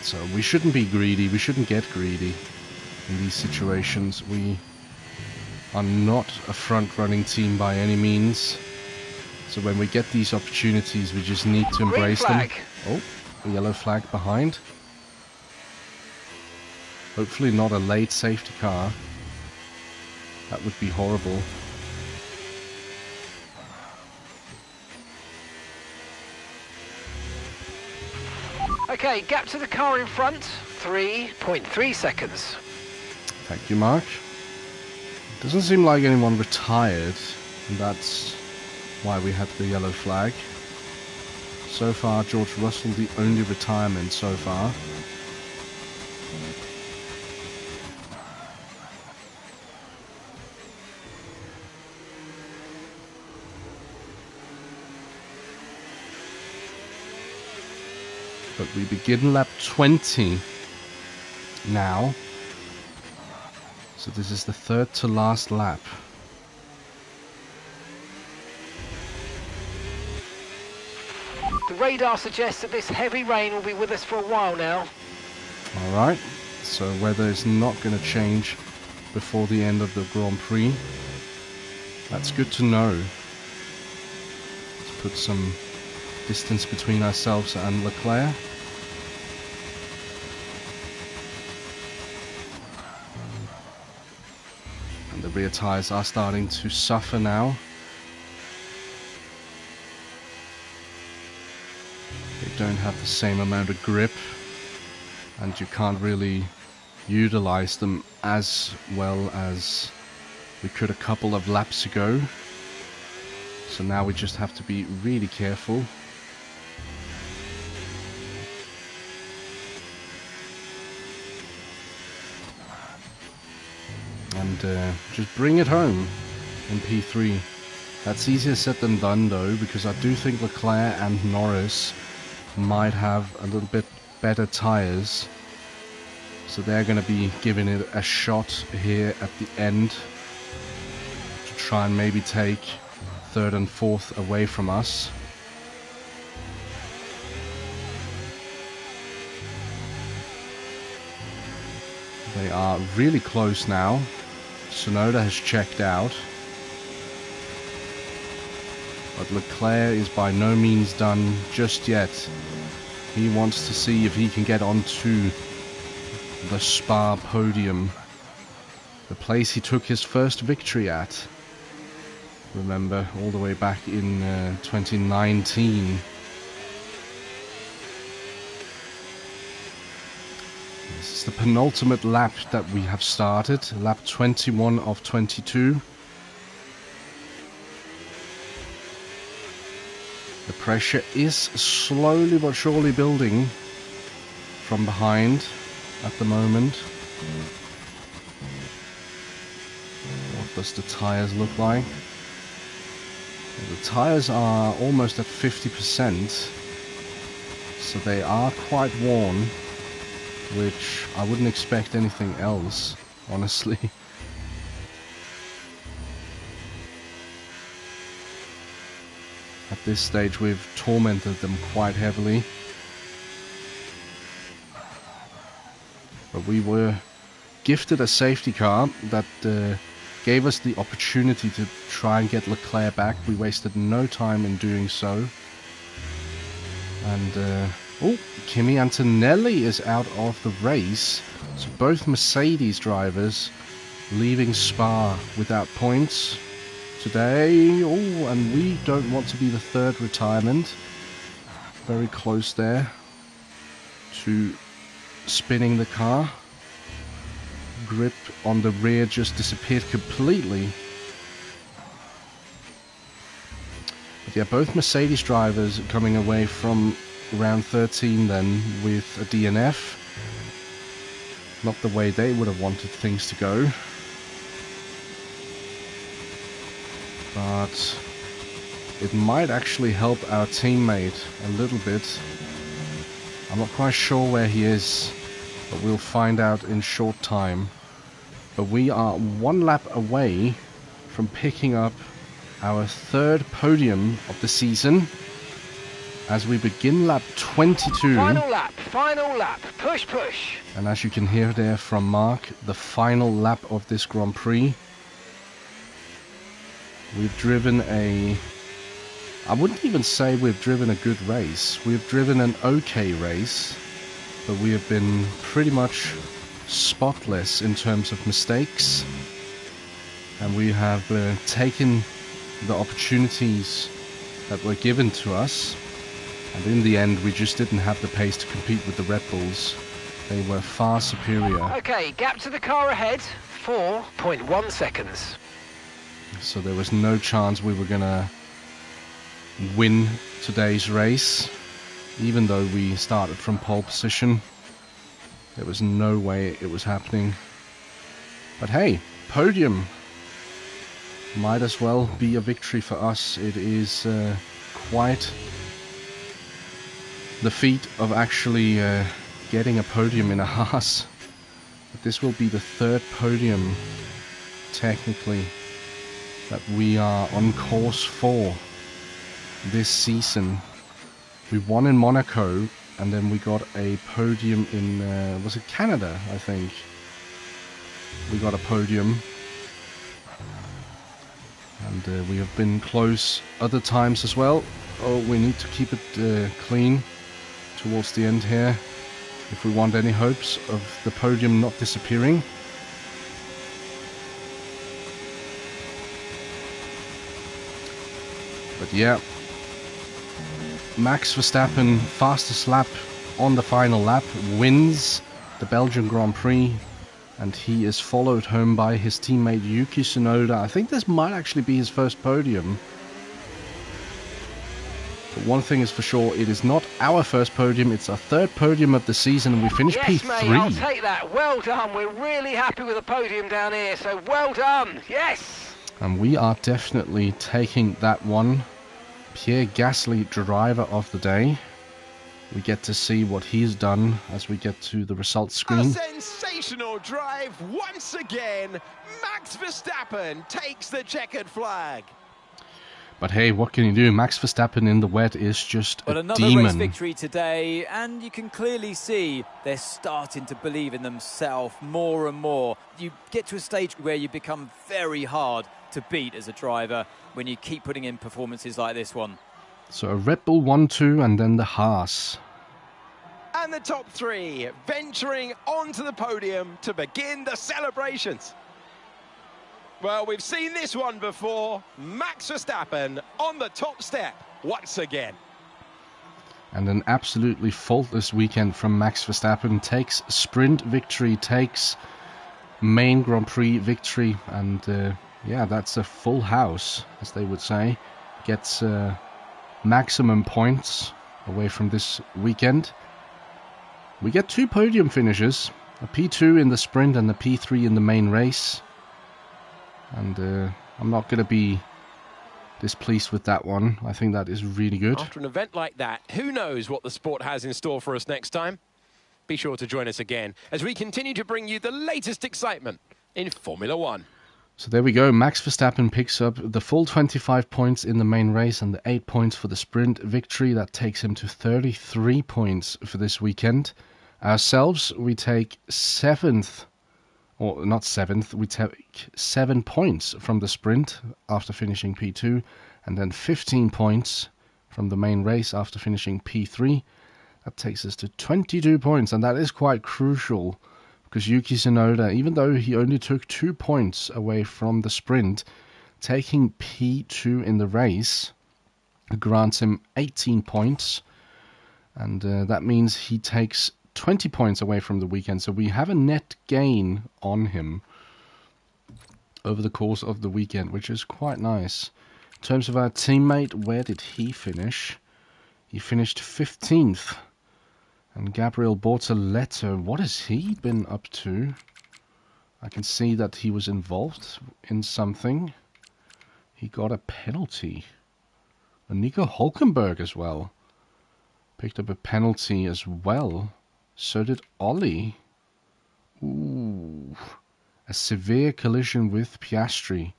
So we shouldn't be greedy, we shouldn't get greedy in these situations. We are not a front-running team by any means. So when we get these opportunities, we just need to embrace them. Oh, a yellow flag behind. Hopefully not a late safety car. That would be horrible. Okay, gap to the car in front, 3.3 seconds. Thank you, Mark. Doesn't seem like anyone retired, and that's why we had the yellow flag. So far, George Russell the only retirement so far. But we begin lap 20 now. So this is the third to last lap. The radar suggests that this heavy rain will be with us for a while now. Alright, so weather is not going to change before the end of the Grand Prix. That's good to know. Let's put some distance between ourselves and Leclerc. And the rear tyres are starting to suffer now. They don't have the same amount of grip, and you can't really utilize them as well as we could a couple of laps ago. So now we just have to be really careful. And just bring it home in P3. That's easier said than done though, because I do think Leclerc and Norris might have a little bit better tires. So they're going to be giving it a shot here at the end to try and maybe take third and fourth away from us. They are really close now. Tsunoda has checked out. But Leclerc is by no means done just yet. He wants to see if he can get onto the Spa podium. The place he took his first victory at. Remember, all the way back in 2019. This is the penultimate lap that we have started. Lap 21 of 22. The pressure is slowly but surely building from behind at the moment. What does the tires look like? The tires are almost at 50%, so they are quite worn, which I wouldn't expect anything else, honestly. At this stage we've tormented them quite heavily. But we were gifted a safety car that gave us the opportunity to try and get Leclerc back. We wasted no time in doing so. And oh, Kimi Antonelli is out of the race. So both Mercedes drivers leaving Spa without points today. Oh, and we don't want to be the third retirement. Very close there to spinning the car. Grip on the rear just disappeared completely. But yeah, both Mercedes drivers coming away from round 13 then with a DNF. Not the way they would have wanted things to go. But it might actually help our teammate a little bit. I'm not quite sure where he is, but we'll find out in short time. But we are one lap away from picking up our third podium of the season as we begin lap 22. Final lap, push, push. And as you can hear there from Mark, the final lap of this Grand Prix. We've driven I wouldn't even say we've driven a good race. We've driven an okay race, but we have been pretty much spotless in terms of mistakes. And we have taken the opportunities that were given to us And in the end, we just didn't have the pace to compete with the Red Bulls. They were far superior. Okay, gap to the car ahead, 4.1 seconds. So there was no chance we were gonna win today's race. Even though we started from pole position, there was no way it was happening. But hey, podium might as well be a victory for us. It is quite the feat of actually getting a podium in a Haas. But this will be the third podium, technically, that we are on course for this season. We won in Monaco, and then we got a podium in, was it Canada, I think? We got a podium. And we have been close other times as well. Oh, we need to keep it clean towards the end here, if we want any hopes of the podium not disappearing. But yeah, Max Verstappen, fastest lap on the final lap, wins the Belgian Grand Prix, and he is followed home by his teammate Yuki Tsunoda. I think this might actually be his first podium. But one thing is for sure, it is not our first podium, it's our third podium of the season, and we finished Yes, P3. mate, I'll take that. Well done. We're really happy with the podium down here, so well done. Yes. And we are definitely taking that one. Pierre Gasly, driver of the day. We get to see what he's done as we get to the results screen. A sensational drive once again. Max Verstappen takes the checkered flag. But hey, what can you do? Max Verstappen in the wet is just a another demon. race victory today, and you can clearly see they're starting to believe in themselves more and more. You get to a stage where you become very hard to beat as a driver when you keep putting in performances like this one. So a Red Bull 1-2 and then the Haas. And the top three venturing onto the podium to begin the celebrations. Well, we've seen this one before. Max Verstappen on the top step once again. And an absolutely faultless weekend from Max Verstappen. Takes sprint victory, takes main Grand Prix victory, and yeah, that's a full house, as they would say. Gets maximum points away from this weekend. We get 2 podium finishes, a P2 in the sprint and a P3 in the main race. And I'm not going to be displeased with that one. I think that is really good. After an event like that, who knows what the sport has in store for us next time? Be sure to join us again as we continue to bring you the latest excitement in Formula One. So there we go. Max Verstappen picks up the full 25 points in the main race and the 8 points for the sprint victory. That takes him to 33 points for this weekend. Ourselves, we take 7th. Or not 7th, we take 7 points from the sprint after finishing P2, and then 15 points from the main race after finishing P3. That takes us to 22 points, and that is quite crucial, because Yuki Tsunoda, even though he only took 2 points away from the sprint, taking P2 in the race grants him 18 points, and that means he takes 20 points away from the weekend, so we have a net gain on him over the course of the weekend, which is quite nice. In terms of our teammate, where did he finish? He finished 15th. And Gabriel Bortoleto, what has he been up to? I can see that he was involved in something. He got a penalty. And Nico Hulkenberg as well picked up a penalty as well. So did Ollie. Ooh. A severe collision with Piastri.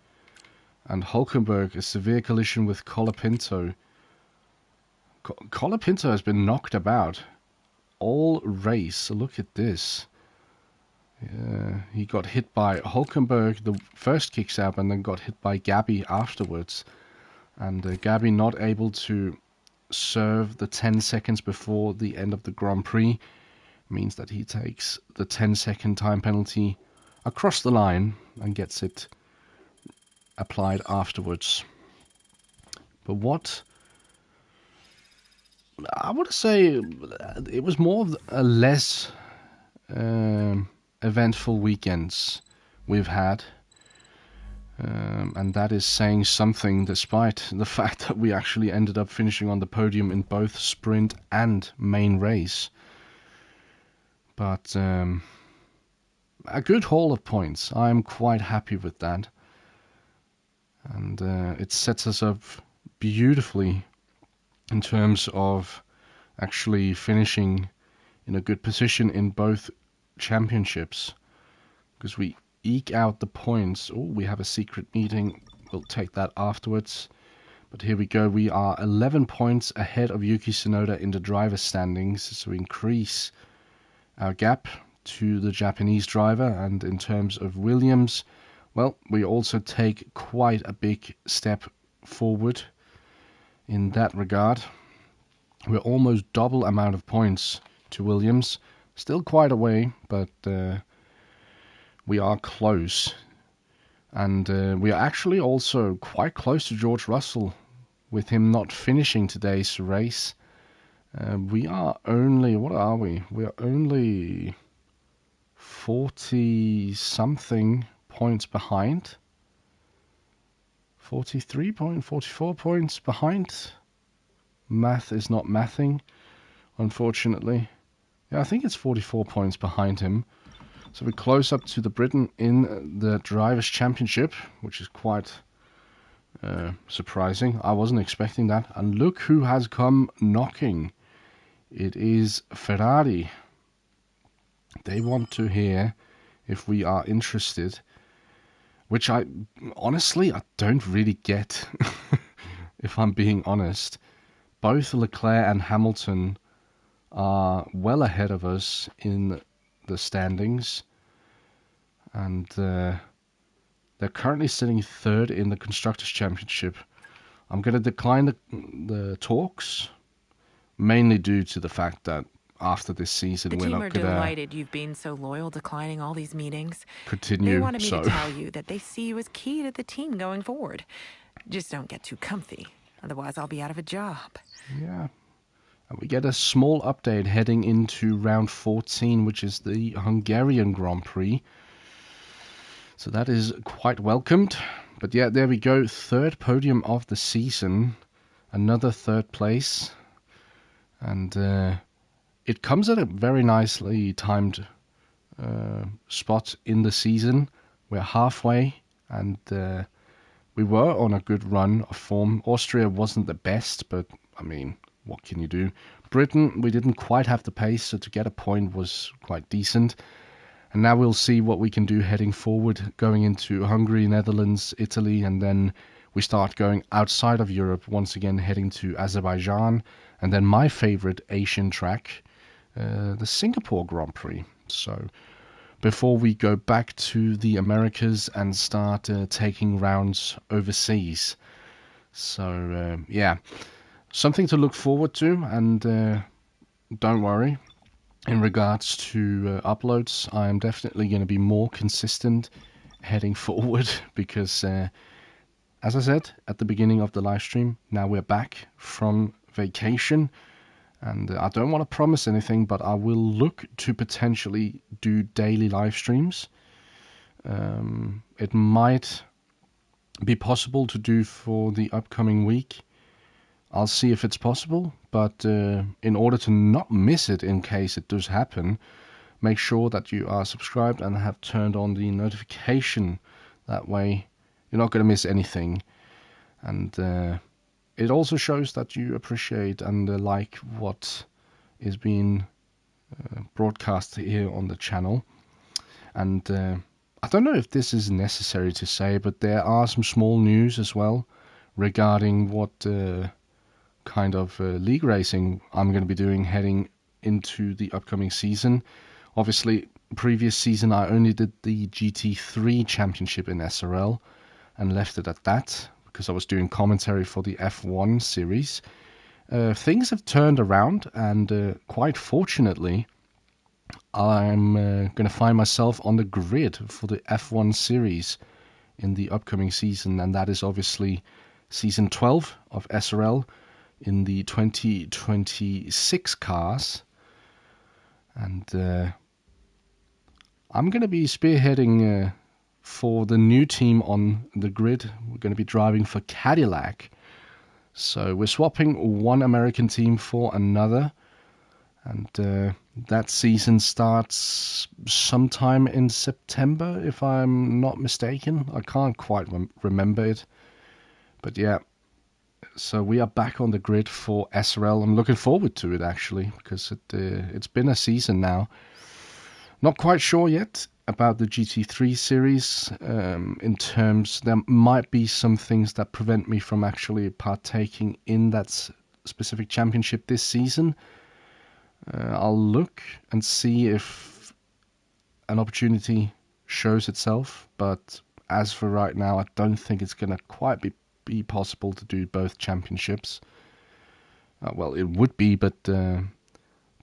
And Hulkenberg, a severe collision with Colapinto. Colapinto has been knocked about all race. Look at this. He got hit by Hulkenberg the first kicks out, and then got hit by Gabby afterwards. And Gabby not able to serve the 10 seconds before the end of the Grand Prix. Means that he takes the 10-second time penalty across the line and gets it applied afterwards. But what I would say it was more of a less eventful weekends we've had. And that is saying something, despite the fact that we actually ended up finishing on the podium in both sprint and main race. But a good haul of points. I'm quite happy with that. And it sets us up beautifully in terms of actually finishing in a good position in both championships. Because we eke out the points. Oh, we have a secret meeting. We'll take that afterwards. But here we go. We are 11 points ahead of Yuki Tsunoda in the driver standings. So we increase our gap to the Japanese driver. And in terms of Williams, well, we also take quite a big step forward in that regard. We're almost double amount of points to Williams. Still quite a way, but we are close. And we are actually also quite close to George Russell, with him not finishing today's race. We are only, what are we? We are only 40-something points behind. 44 points behind. Math is not mathing, unfortunately. Yeah, I think it's 44 points behind him. So we're close up to the Briton in the Drivers' Championship, which is quite surprising. I wasn't expecting that. And look who has come knocking. It is Ferrari. They want to hear if we are interested, which I don't really get, if I'm being honest. Both Leclerc and Hamilton are well ahead of us in the standings, and they're currently sitting third in the Constructors' Championship. I'm going to decline the talks, mainly due to the fact that after this season the we're team not are going to delighted you've been so loyal, declining all these meetings. continue. They wanted me to tell you that they see you as key to the team going forward. Just don't get too comfy, otherwise I'll be out of a job. Yeah. And we get a small update heading into round 14, which is the Hungarian Grand Prix. So that is quite welcomed. But yeah, there we go. Third podium of the season. Another third place. And it comes at a very nicely timed spot in the season. We're halfway, and we were on a good run of form. Austria wasn't the best, but I mean, what can you do? Britain, we didn't quite have the pace, so to get a point was quite decent. And now we'll see what we can do heading forward, going into Hungary, Netherlands, Italy, and then we start going outside of Europe, once again heading to Azerbaijan, and then my favorite Asian track, the Singapore Grand Prix. So before we go back to the Americas and start taking rounds overseas. So yeah, something to look forward to, and don't worry, in regards to uploads, I am definitely going to be more consistent heading forward, because as I said at the beginning of the live stream, now we're back from vacation, and I don't want to promise anything, but I will look to potentially do daily live streams. It might be possible to do for the upcoming week. I'll see if it's possible, but in order to not miss it in case it does happen, make sure that you are subscribed and have turned on the notification. That way you're not going to miss anything. And it also shows that you appreciate and like what is being broadcast here on the channel. And I don't know if this is necessary to say, but there are some small news as well regarding what kind of league racing I'm going to be doing heading into the upcoming season. Obviously, previous season I only did the GT3 championship in SRL and left it at that, because I was doing commentary for the F1 series. Things have turned around, and quite fortunately, I'm going to find myself on the grid for the F1 series in the upcoming season, and that is obviously season 12 of SRL, in the 2026 cars. And I'm going to be spearheading for the new team on the grid. We're going to be driving for Cadillac. So we're swapping one American team for another. And that season starts sometime in September, if I'm not mistaken. I can't quite remember it. But yeah, so we are back on the grid for SRL. I'm looking forward to it, actually, because it's been a season now. Not quite sure yet about the GT3 series. In terms, there might be some things that prevent me from actually partaking in that specific championship this season. I'll look and see if an opportunity shows itself, but as for right now, I don't think it's going to quite be possible to do both championships. Well, it would be, but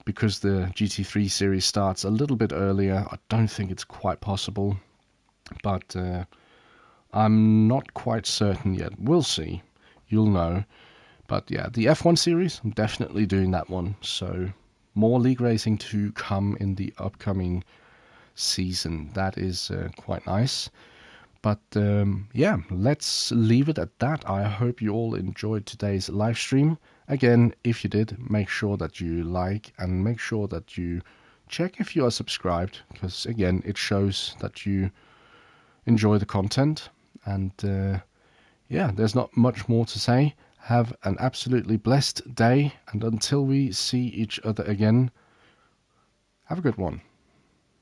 because the GT3 series starts a little bit earlier, I don't think it's quite possible. But I'm not quite certain yet. We'll see. You'll know. But yeah, the F1 series, I'm definitely doing that one. So more league racing to come in the upcoming season. That is quite nice. But yeah, let's leave it at that. I hope you all enjoyed today's live stream. Again, if you did, make sure that you like and make sure that you check if you are subscribed, because again, it shows that you enjoy the content. And yeah, there's not much more to say. Have an absolutely blessed day, and until we see each other again, have a good one.